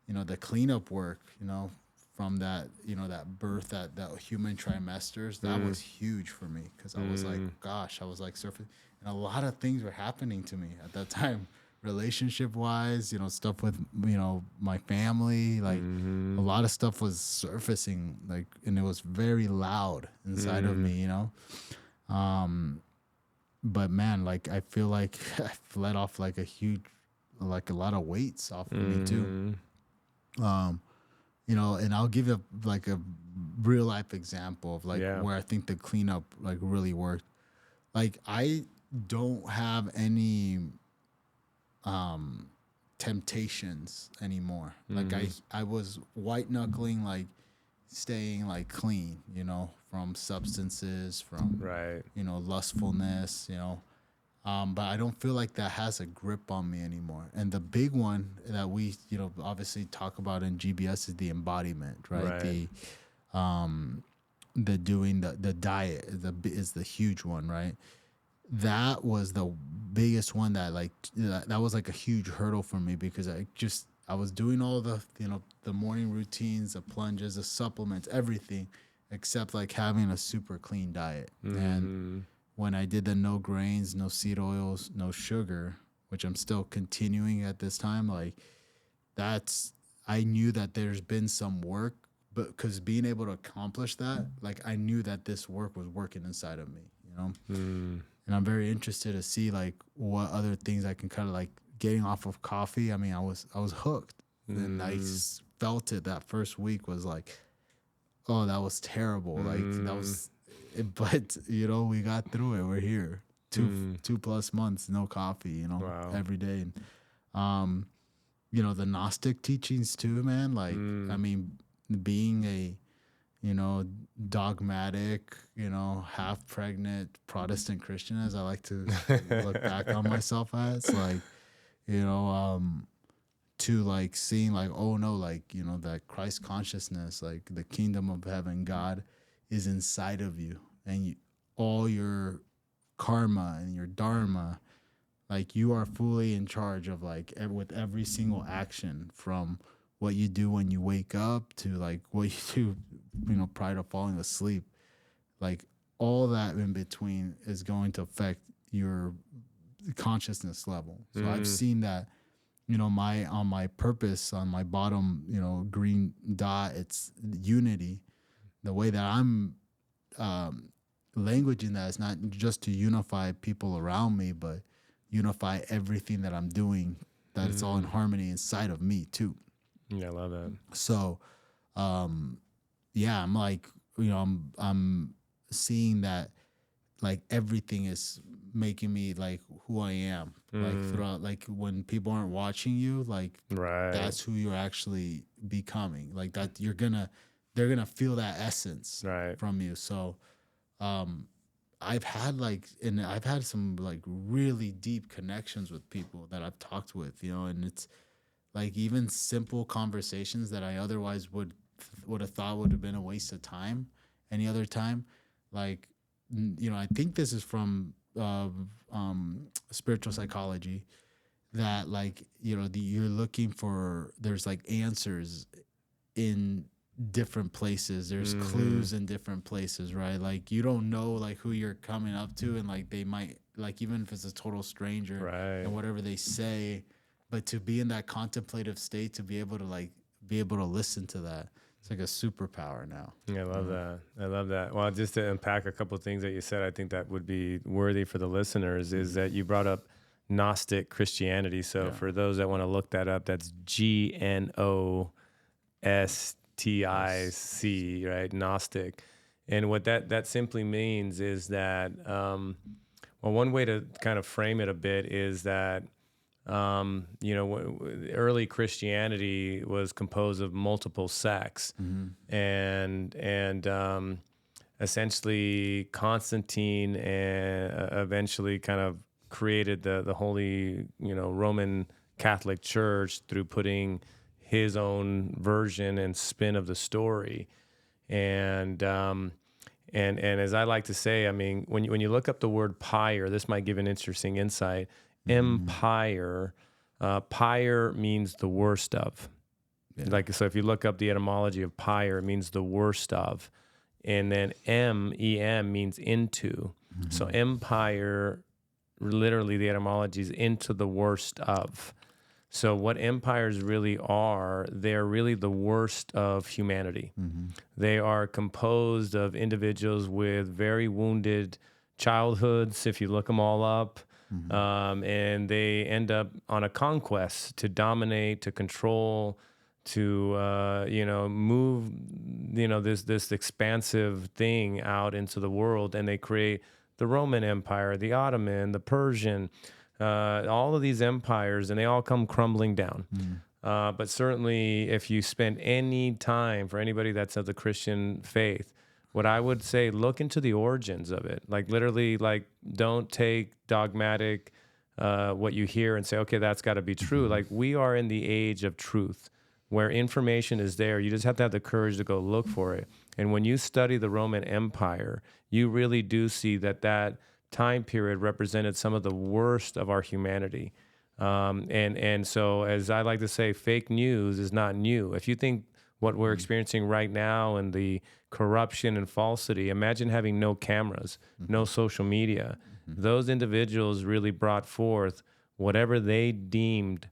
you know, the cleanup work, you know, from that, you know, that birth, that human trimesters, that was huge for me, because I was like, gosh, I was like surfing, and a lot of things were happening to me at that time, relationship wise, you know, stuff with, you know, my family, like a lot of stuff was surfacing, like, and it was very loud inside of me, you know. But man, like I feel like I let off like a lot of weights off of me too. You know, and I'll give you like a real life example of like where I think the cleanup like really worked. Like I don't have any temptations anymore. Like I was white knuckling, like staying like clean, from substances, from Right. lustfulness, but I don't feel like that has a grip on me anymore. And the big one that we, obviously talk about in GBS is the embodiment, right? Right. The doing the diet is the huge one, right? That was the biggest one that that was like a huge hurdle for me, because I was doing all the the morning routines, the plunges, the supplements, everything except like having a super clean diet. And when I did the no grains, no seed oils, no sugar, which I'm still continuing at this time, like I knew that there's been some work, but because being able to accomplish that, like I knew that this work was working inside of me, And I'm very interested to see like what other things I can kind of like getting off of coffee. I mean, I was hooked, and I felt it that first week was like, oh, that was terrible. Like that was, but we got through it. We're here 2+ months, no coffee, Wow. every day. And, the Gnostic teachings too, man. Like, I mean, being a, dogmatic, half pregnant Protestant Christian, as I like to look back on myself as, like, to like seeing like, oh no, like, that Christ consciousness, like the kingdom of heaven, God is inside of you, and all your karma and your dharma, like you are fully in charge of like with every single action, from what you do when you wake up to like what you do, prior to falling asleep. Like all that in between is going to affect your consciousness level. So I've seen that, on my purpose, on my bottom, green dot, it's unity. The way that I'm languaging that is not just to unify people around me, but unify everything that I'm doing, that it's all in harmony inside of me too. Yeah, I love that. So, yeah, I'm like, I'm seeing that like everything is making me like who I am, like throughout, like when people aren't watching you, like that's who you're actually becoming, like that they're gonna feel that essence from you. So, I've had some like really deep connections with people that I've talked with, and it's like even simple conversations that I otherwise would have thought would have been a waste of time any other time. Like, I think this is from spiritual psychology, that like, you're looking for, there's like answers in different places. There's clues in different places, right? Like you don't know like who you're coming up to, and like they might, like even if it's a total stranger, and whatever they say, but to be in that contemplative state, to be able to listen to that, it's like a superpower now. Yeah, I love that. I love that. Well, just to unpack a couple of things that you said, I think that would be worthy for the listeners, is that you brought up Gnostic Christianity. So for those that want to look that up, that's GNOSTIC, right? Gnostic. And what that simply means is that, one way to kind of frame it a bit is that, early Christianity was composed of multiple sects, and essentially Constantine eventually kind of created the Holy, Roman Catholic Church through putting his own version and spin of the story. And as I like to say, I mean, when you look up the word pyre, this might give an interesting insight. Empire, pyre means the worst of. Yeah. Like, so if you look up the etymology of pyre, it means the worst of. And then EM means into. So empire, literally the etymology is into the worst of. So what empires really are, they're really the worst of humanity. They are composed of individuals with very wounded childhoods, if you look them all up. And they end up on a conquest to dominate, to control, to move, this expansive thing out into the world, and they create the Roman Empire, the Ottoman, the Persian. all of these empires, and they all come crumbling down. But certainly, if you spend any time, for anybody that's of the Christian faith, what I would say, look into the origins of it. Like literally, like don't take dogmatic what you hear and say, okay, that's got to be true. Like we are in the age of truth, where information is there. You just have to have the courage to go look for it. And when you study the Roman Empire, you really do see that that time period represented some of the worst of our humanity. And so, as I like to say, fake news is not new. If you think what we're experiencing right now and the corruption and falsity, imagine having no cameras, no social media. Those individuals really brought forth whatever they deemed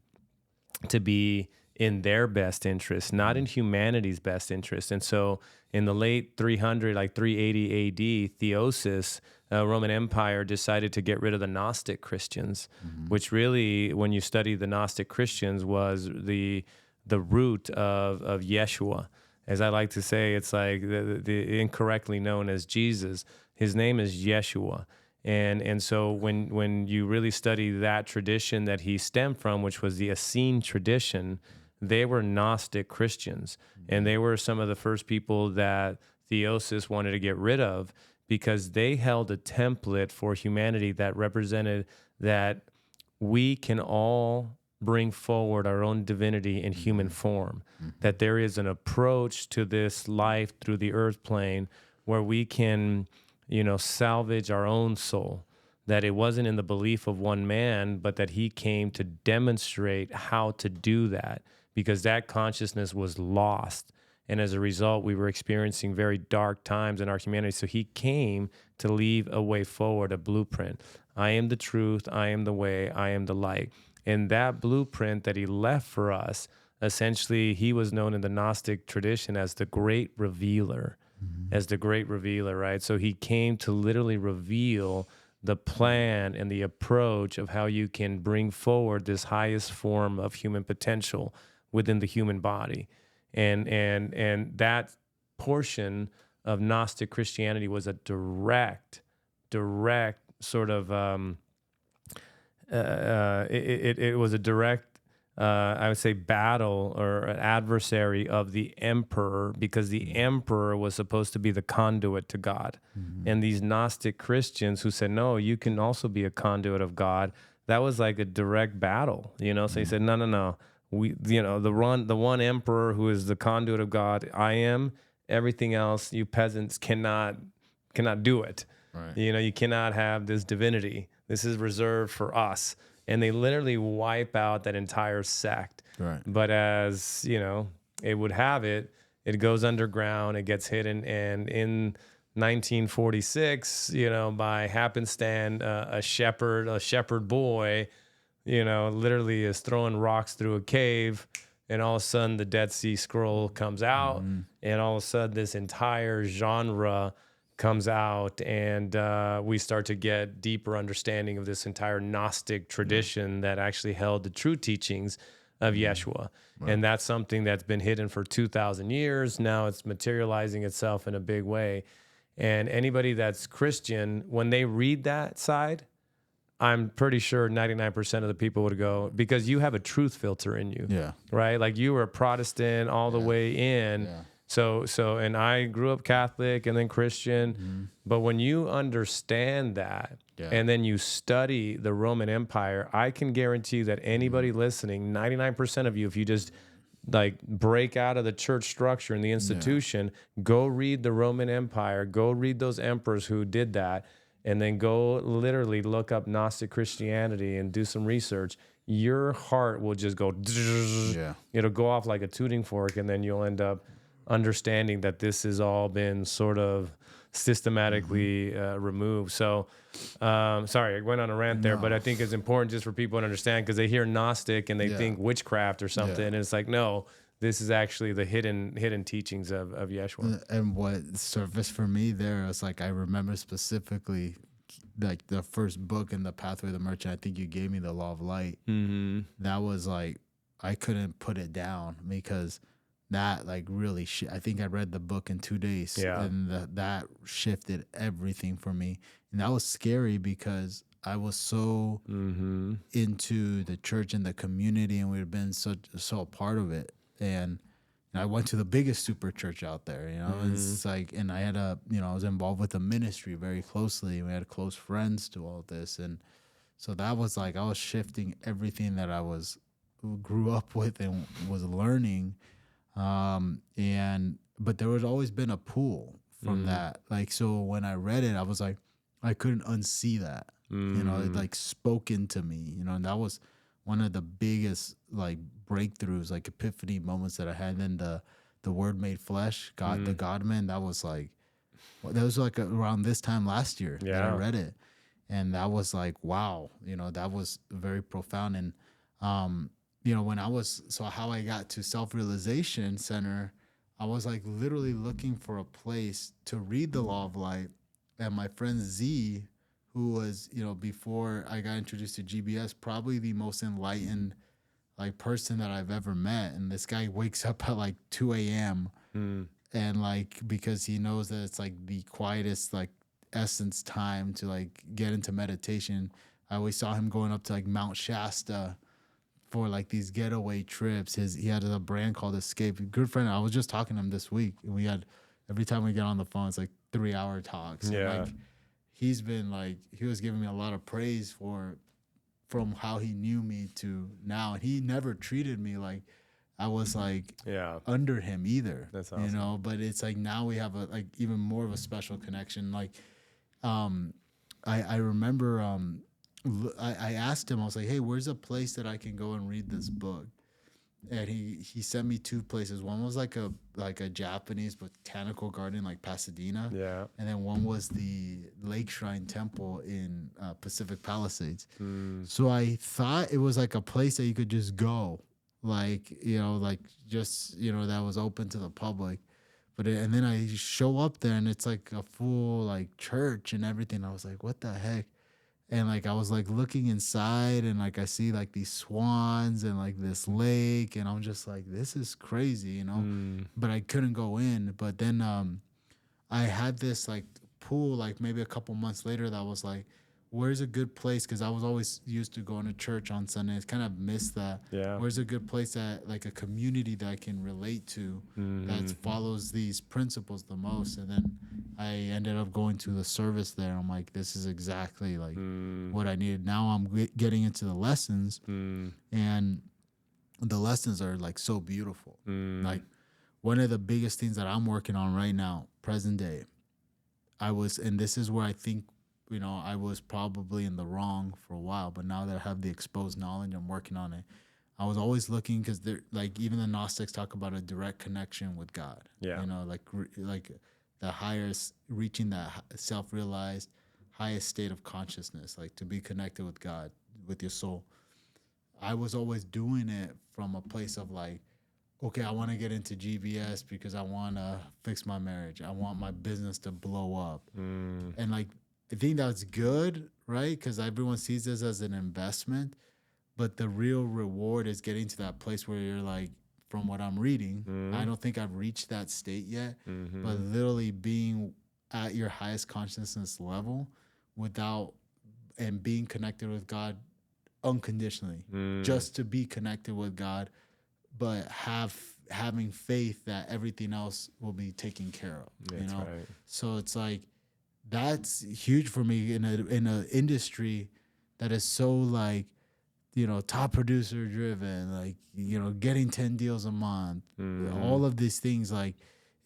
to be in their best interest, not in humanity's best interest. And so in the late 300, like 380 AD, theosis, Roman Empire decided to get rid of the Gnostic Christians, which really, when you study the Gnostic Christians, was the root of Yeshua. As I like to say, it's like the incorrectly known as Jesus. His name is Yeshua. And so when you really study that tradition that he stemmed from, which was the Essene tradition, they were Gnostic Christians. And they were some of the first people that theosis wanted to get rid of, because they held a template for humanity that represented that we can all bring forward our own divinity in human form, that there is an approach to this life through the earth plane where we can, salvage our own soul, that it wasn't in the belief of one man, but that he came to demonstrate how to do that, because that consciousness was lost. And as a result, we were experiencing very dark times in our humanity. So he came to leave a way forward, a blueprint. I am the truth. I am the way. I am the light. And that blueprint that he left for us, essentially, he was known in the Gnostic tradition as the Great Revealer, right? So he came to literally reveal the plan and the approach of how you can bring forward this highest form of human potential within the human body. And that portion of Gnostic Christianity was a direct sort of it was a direct I would say battle or an adversary of the emperor, because the emperor was supposed to be the conduit to God. And these Gnostic Christians who said, no, you can also be a conduit of God, that was like a direct battle, So he said, no. We, the one emperor who is the conduit of God, I am. Everything else, you peasants cannot do it. Right. You cannot have this divinity. This is reserved for us. And they literally wipe out that entire sect. Right. But as it would have it, it goes underground. It gets hidden, and in 1946, by happenstance, a shepherd boy, literally is throwing rocks through a cave, and all of a sudden the Dead Sea Scroll comes out, and all of a sudden this entire genre comes out, and we start to get deeper understanding of this entire Gnostic tradition that actually held the true teachings of Yeshua. Right. And that's something that's been hidden for 2,000 years. Now it's materializing itself in a big way. And anybody that's Christian, when they read that side, I'm pretty sure 99% of the people would go, because you have a truth filter in you. Yeah. Right? Like you were a Protestant all the way in. Yeah. So, and I grew up Catholic and then Christian. But when you understand that, and then you study the Roman Empire, I can guarantee that anybody listening, 99% of you, if you just like break out of the church structure and the institution, go read the Roman Empire, go read those emperors who did that, and then go literally look up Gnostic Christianity and do some research. Your heart will just go, it'll go off like a tuning fork, and then you'll end up understanding that this has all been sort of systematically removed. So, sorry, I went on a rant there, but I think it's important just for people to understand, because they hear Gnostic and they think witchcraft or something, and it's like, no, this is actually the hidden teachings of Yeshua. And what surfaced for me there was like, I remember specifically like the first book in the Pathway of the Merchant. I think you gave me the Law of Light. That was like, I couldn't put it down, because that like really I think I read the book in 2 days, and that shifted everything for me. And that was scary, because I was so into the church and the community, and we've been so a part of it. And I went to the biggest super church out there, you know. It's like, and I had I was involved with the ministry very closely. We had close friends to all this, and so that was like I was shifting everything that I grew up with and was learning. But there was always been a pull from that. Like, so when I read it, I was like, I couldn't unsee that. You know, it like spoke into me, you know, and that was one of the biggest like breakthroughs, like epiphany moments that I had. And then the Word made flesh, God, the God Man, that was like around this time last year that I read it. And that was like, wow, you know, that was very profound. And, you know, how I got to Self-Realization Center, I was like literally looking for a place to read the Law of Light. And my friend Z, who was, you know, before I got introduced to GBS, probably the most enlightened like person that I've ever met. And this guy wakes up at like 2 a.m. And like, because he knows that it's like the quietest, like essence time to like get into meditation. I always saw him going up to like Mount Shasta for like these getaway trips. He had a brand called Escape. Good friend. I was just talking to him this week, and we had, every time we get on the phone, it's like 3-hour talks. Yeah. And like, he's been like, he was giving me a lot of praise from how he knew me to now. And he never treated me like I was like under him either. That's awesome. You know, but it's like now we have a like even more of a special connection. Like, I remember, I asked him, I was like, hey, where's a place that I can go and read this book? And he sent me 2 places. One was like a Japanese botanical garden, like Pasadena. Yeah. And then one was the Lake Shrine Temple in Pacific Palisades. So I thought it was like a place that you could just go, like, you know, like just, you know, that was open to the public. And then I show up there and it's like a full like church and everything. I was like, what the heck? And like I was like looking inside and like I see like these swans and like this lake, and I'm just like, this is crazy, you know. But I couldn't go in. But then I had this like pool like maybe a couple months later that was like, where's a good place? Because I was always used to going to church on Sundays, kind of missed that. Yeah. Where's a good place that like a community that I can relate to that follows these principles the most? And then I ended up going to the service there. I'm like, this is exactly like what I needed. Now I'm getting into the lessons, and the lessons are like so beautiful. Like one of the biggest things that I'm working on right now, present day, and this is where I think, you know, I was probably in the wrong for a while, but now that I have the exposed knowledge, I'm working on it. I was always looking, because they're like, even the Gnostics talk about a direct connection with God. Yeah. You know, like the highest, reaching that self-realized highest state of consciousness, like to be connected with God, with your soul. I was always doing it from a place of like, okay, I want to get into GBS because I want to fix my marriage. I want my business to blow up. And like, I think that's good, right? Because everyone sees this as an investment, but the real reward is getting to that place where you're like, from what I'm reading, I don't think I've reached that state yet, but literally being at your highest consciousness level and being connected with God unconditionally, just to be connected with God, but having faith that everything else will be taken care of. That's, you know, right. So it's like, that's huge for me in a industry that is so like, you know, top producer driven, like, you know, getting 10 deals a month, all of these things, like,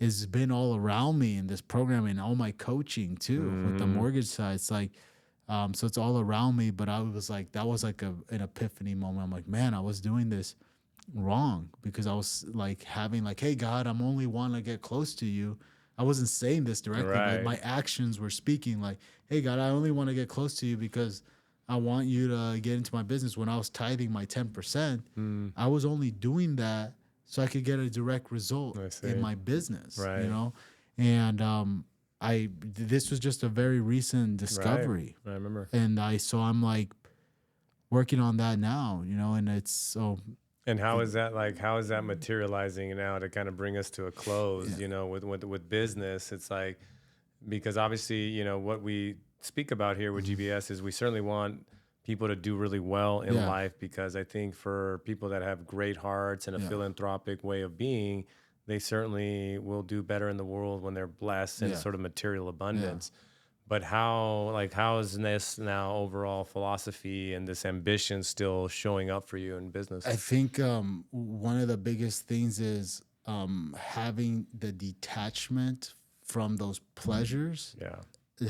has been all around me in this program and all my coaching too with the mortgage side. It's like, so it's all around me, but I was like, that was like an epiphany moment. I'm like, man, I was doing this wrong, because I was like having like, hey God, I'm only want to get close to you. I wasn't saying this directly, but my actions were speaking like, hey God, I only want to get close to you because I want you to get into my business. When I was tithing my 10%, I was only doing that so I could get a direct result in my business, you know? And this was just a very recent discovery. I remember. And I'm like working on that now, you know, and it's so. And how is that materializing now to kind of bring us to a close, you know, with business? It's like, because obviously, you know, what we speak about here with GBS is we certainly want people to do really well in life, because I think for people that have great hearts and a philanthropic way of being, they certainly will do better in the world when they're blessed in sort of material abundance. But how is this now overall philosophy and this ambition still showing up for you in business? I think one of the biggest things is having the detachment from those pleasures.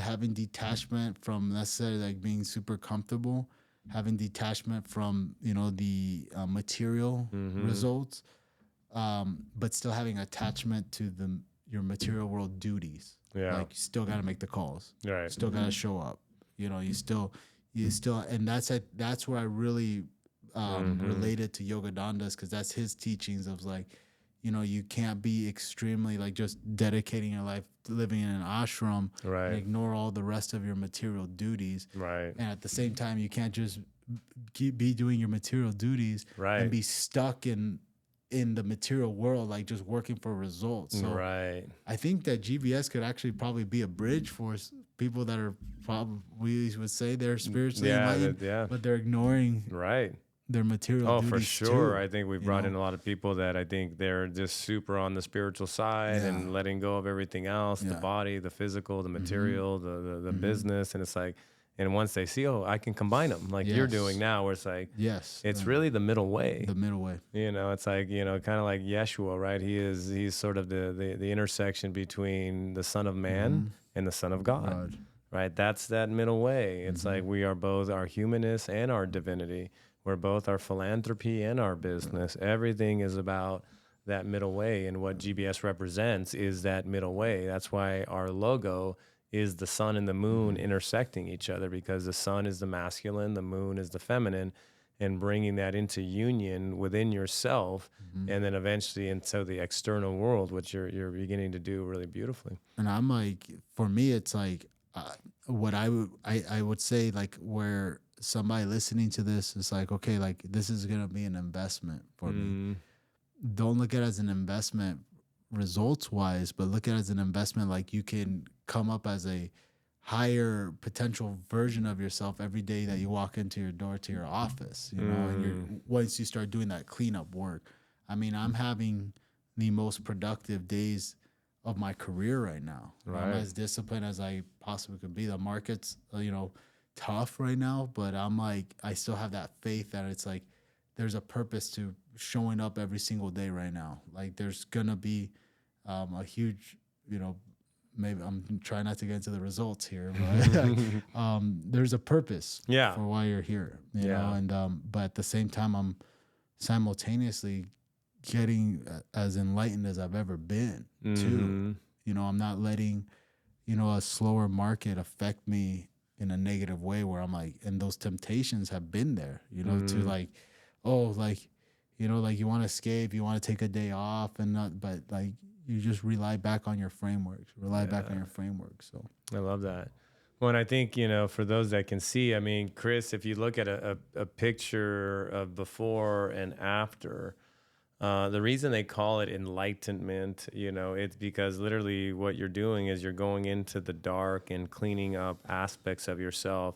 Having detachment from, let's say, like being super comfortable, having detachment from, you know, the material results, but still having attachment to your material world duties. Like you still got to make the calls. You still got to show up. You know, you still, and that's where I really related to Yogananda's, because that's his teachings of like, you know, you can't be extremely like just dedicating your life to living in an ashram and ignore all the rest of your material duties. And at the same time, you can't just be doing your material duties and be stuck in the material world, like just working for results. So I think that GBS could actually probably be a bridge for people that are probably, we would say they're spiritually enlightened, but they're ignoring their material duties. For sure. Too, I think we brought in a lot of people that I think they're just super on the spiritual side and letting go of everything else, the body, the physical, the material, the business. And it's like, and once they see, oh, I can combine them like you're doing now, where it's like, it's really the middle way. The middle way. You know, it's like, you know, kind of like Yeshua, right? He's sort of the intersection between the Son of Man and the Son of God, right? That's that middle way. It's like we are both our humanness and our divinity. We're both our philanthropy and our business. Everything is about that middle way, and what GBS represents is that middle way. That's why our logo is the sun and the moon intersecting each other, because the sun is the masculine, the moon is the feminine, and bringing that into union within yourself, and then eventually into the external world, which you're beginning to do really beautifully. And I'm like, for me, it's like what I would say, like where somebody listening to this is like, okay, like this is gonna be an investment for me. Don't look at it as an investment results wise, but look at it as an investment. Like you can come up as a higher potential version of yourself every day that you walk into your door to your office, you know, and once you start doing that cleanup work. I mean, I'm having the most productive days of my career right now. I'm as disciplined as I possibly could be. The market's, you know, tough right now, but I'm like, I still have that faith that it's like, there's a purpose to showing up every single day right now. Like there's going to be a huge, you know, maybe I'm trying not to get into the results here, but there's a purpose for why you're here, you know? And, but at the same time, I'm simultaneously getting as enlightened as I've ever been too. You know, I'm not letting, you know, a slower market affect me in a negative way where I'm like, and those temptations have been there, you know, to like, oh, like, you know, like you want to escape, you want to take a day off and not, but like you just rely back on your frameworks, So I love that. Well, and I think, you know, for those that can see, I mean, Criss, if you look at a picture of before and after, the reason they call it enlightenment, you know, it's because literally what you're doing is you're going into the dark and cleaning up aspects of yourself.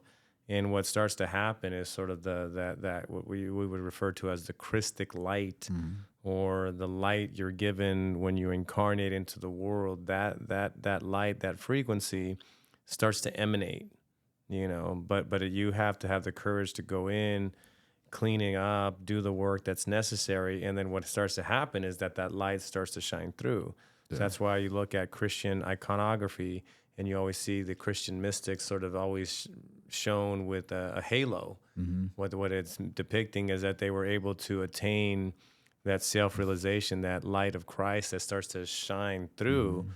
And what starts to happen is sort of that what we would refer to as the Christic light, or the light you're given when you incarnate into the world. That light, that frequency starts to emanate, you know. But you have to have the courage to go in, cleaning up, do the work that's necessary, and then what starts to happen is that light starts to shine through. So that's why you look at Christian iconography, and you always see the Christian mystics sort of always shown with a halo. What it's depicting is that they were able to attain that self-realization, that light of Christ that starts to shine through.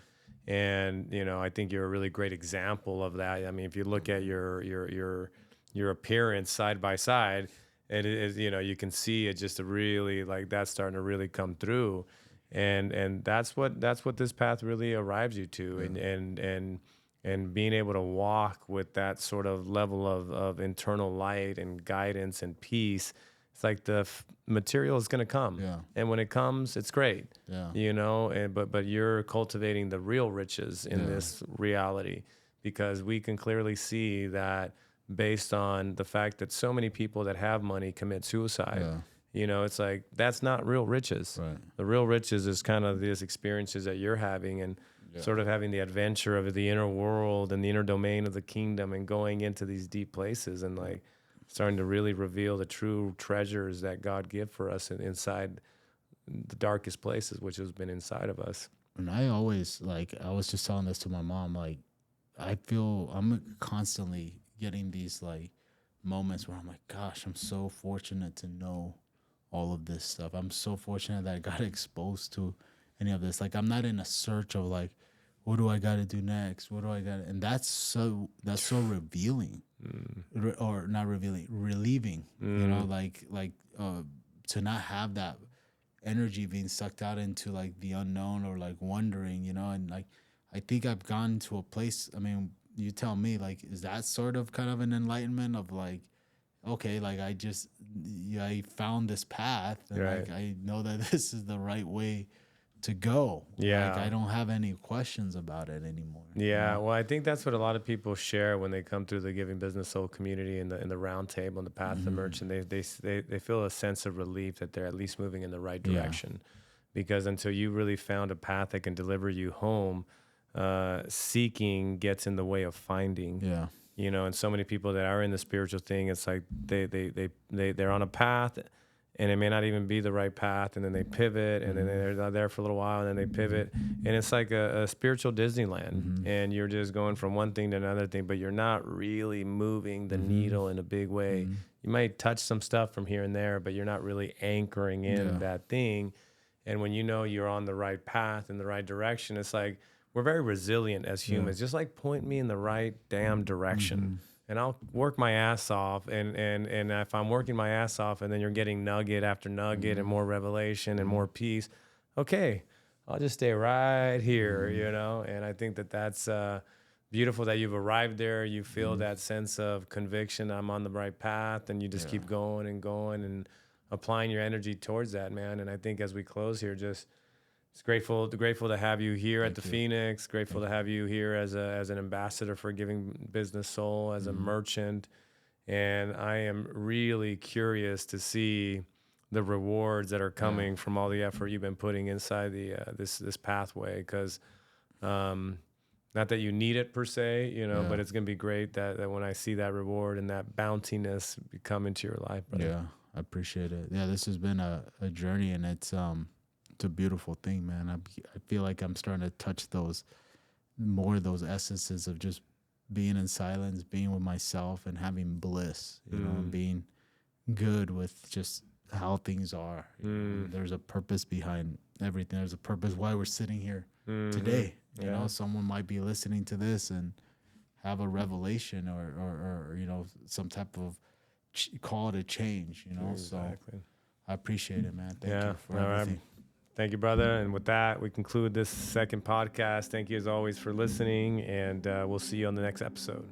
And, you know, I think you're a really great example of that. I mean, if you look at your appearance side by side, it is, you know, you can see it just really like that's starting to really come through. And that's what this path really arrives you to. And being able to walk with that sort of level of internal light and guidance and peace, it's like the material is going to come. And when it comes, it's great. You know, but you're cultivating the real riches in this reality, because we can clearly see that based on the fact that so many people that have money commit suicide. Yeah. You know, it's like, that's not real riches. Right. The real riches is kind of these experiences that you're having, and sort of having the adventure of the inner world and the inner domain of the kingdom, and going into these deep places, and like starting to really reveal the true treasures that God give for us inside the darkest places, which has been inside of us. And I always, like, I was just telling this to my mom, like, I feel I'm constantly getting these like moments where I'm like, gosh, I'm so fortunate to know all of this stuff. I'm so fortunate that I got exposed to any of this. Like, I'm not in a search of like, what do I got to do next? What do I got? And that's so revealing, or not revealing, relieving. You know, like to not have that energy being sucked out into like the unknown, or like wondering. You know, and like I think I've gone to a place. I mean, you tell me, like, is that sort of kind of an enlightenment of like, okay, like I found this path, and like I know that this is the right way to go. Yeah. Like, I don't have any questions about it anymore. Yeah. You know? Well, I think that's what a lot of people share when they come through the Giving Business Soul community in the round table and the path to merchant. They feel a sense of relief that they're at least moving in the right direction, because until you really found a path that can deliver you home, seeking gets in the way of finding. Yeah. You know, and so many people that are in the spiritual thing, it's like they're on a path, and it may not even be the right path, and then they pivot, and then they're there for a little while, and then they pivot, and it's like a spiritual Disneyland, and you're just going from one thing to another thing, but you're not really moving the needle in a big way. You might touch some stuff from here and there, but you're not really anchoring in that thing. And when you know you're on the right path in the right direction, it's like, we're very resilient as humans. Just like, point me in the right damn direction, and I'll work my ass off. And if I'm working my ass off, and then you're getting nugget after nugget and more revelation and more peace, okay, I'll just stay right here, you know. And I think that that's beautiful that you've arrived there. You feel that sense of conviction. I'm on the right path, and you just keep going and applying your energy towards that, man. And I think as we close here, just it's grateful to have you here at the Phoenix. Grateful to have you here as an ambassador for Giving Business Soul, as a merchant, and I am really curious to see the rewards that are coming from all the effort you've been putting inside the this pathway. Because not that you need it per se, you know, but it's gonna be great that when I see that reward and that bountiness come into your life, brother. Yeah, I appreciate it. Yeah, this has been a journey, and it's a beautiful thing, man. I feel like I'm starting to touch those essences of just being in silence, being with myself, and having bliss, you know, and being good with just how things are. You know, there's a purpose behind everything. There's a purpose why we're sitting here today. You know, someone might be listening to this and have a revelation or you know, some type of call to change, you know. Exactly. So I appreciate it, man. Thank you for everything. Thank you, brother. And with that, we conclude this second podcast. Thank you, as always, for listening, and we'll see you on the next episode.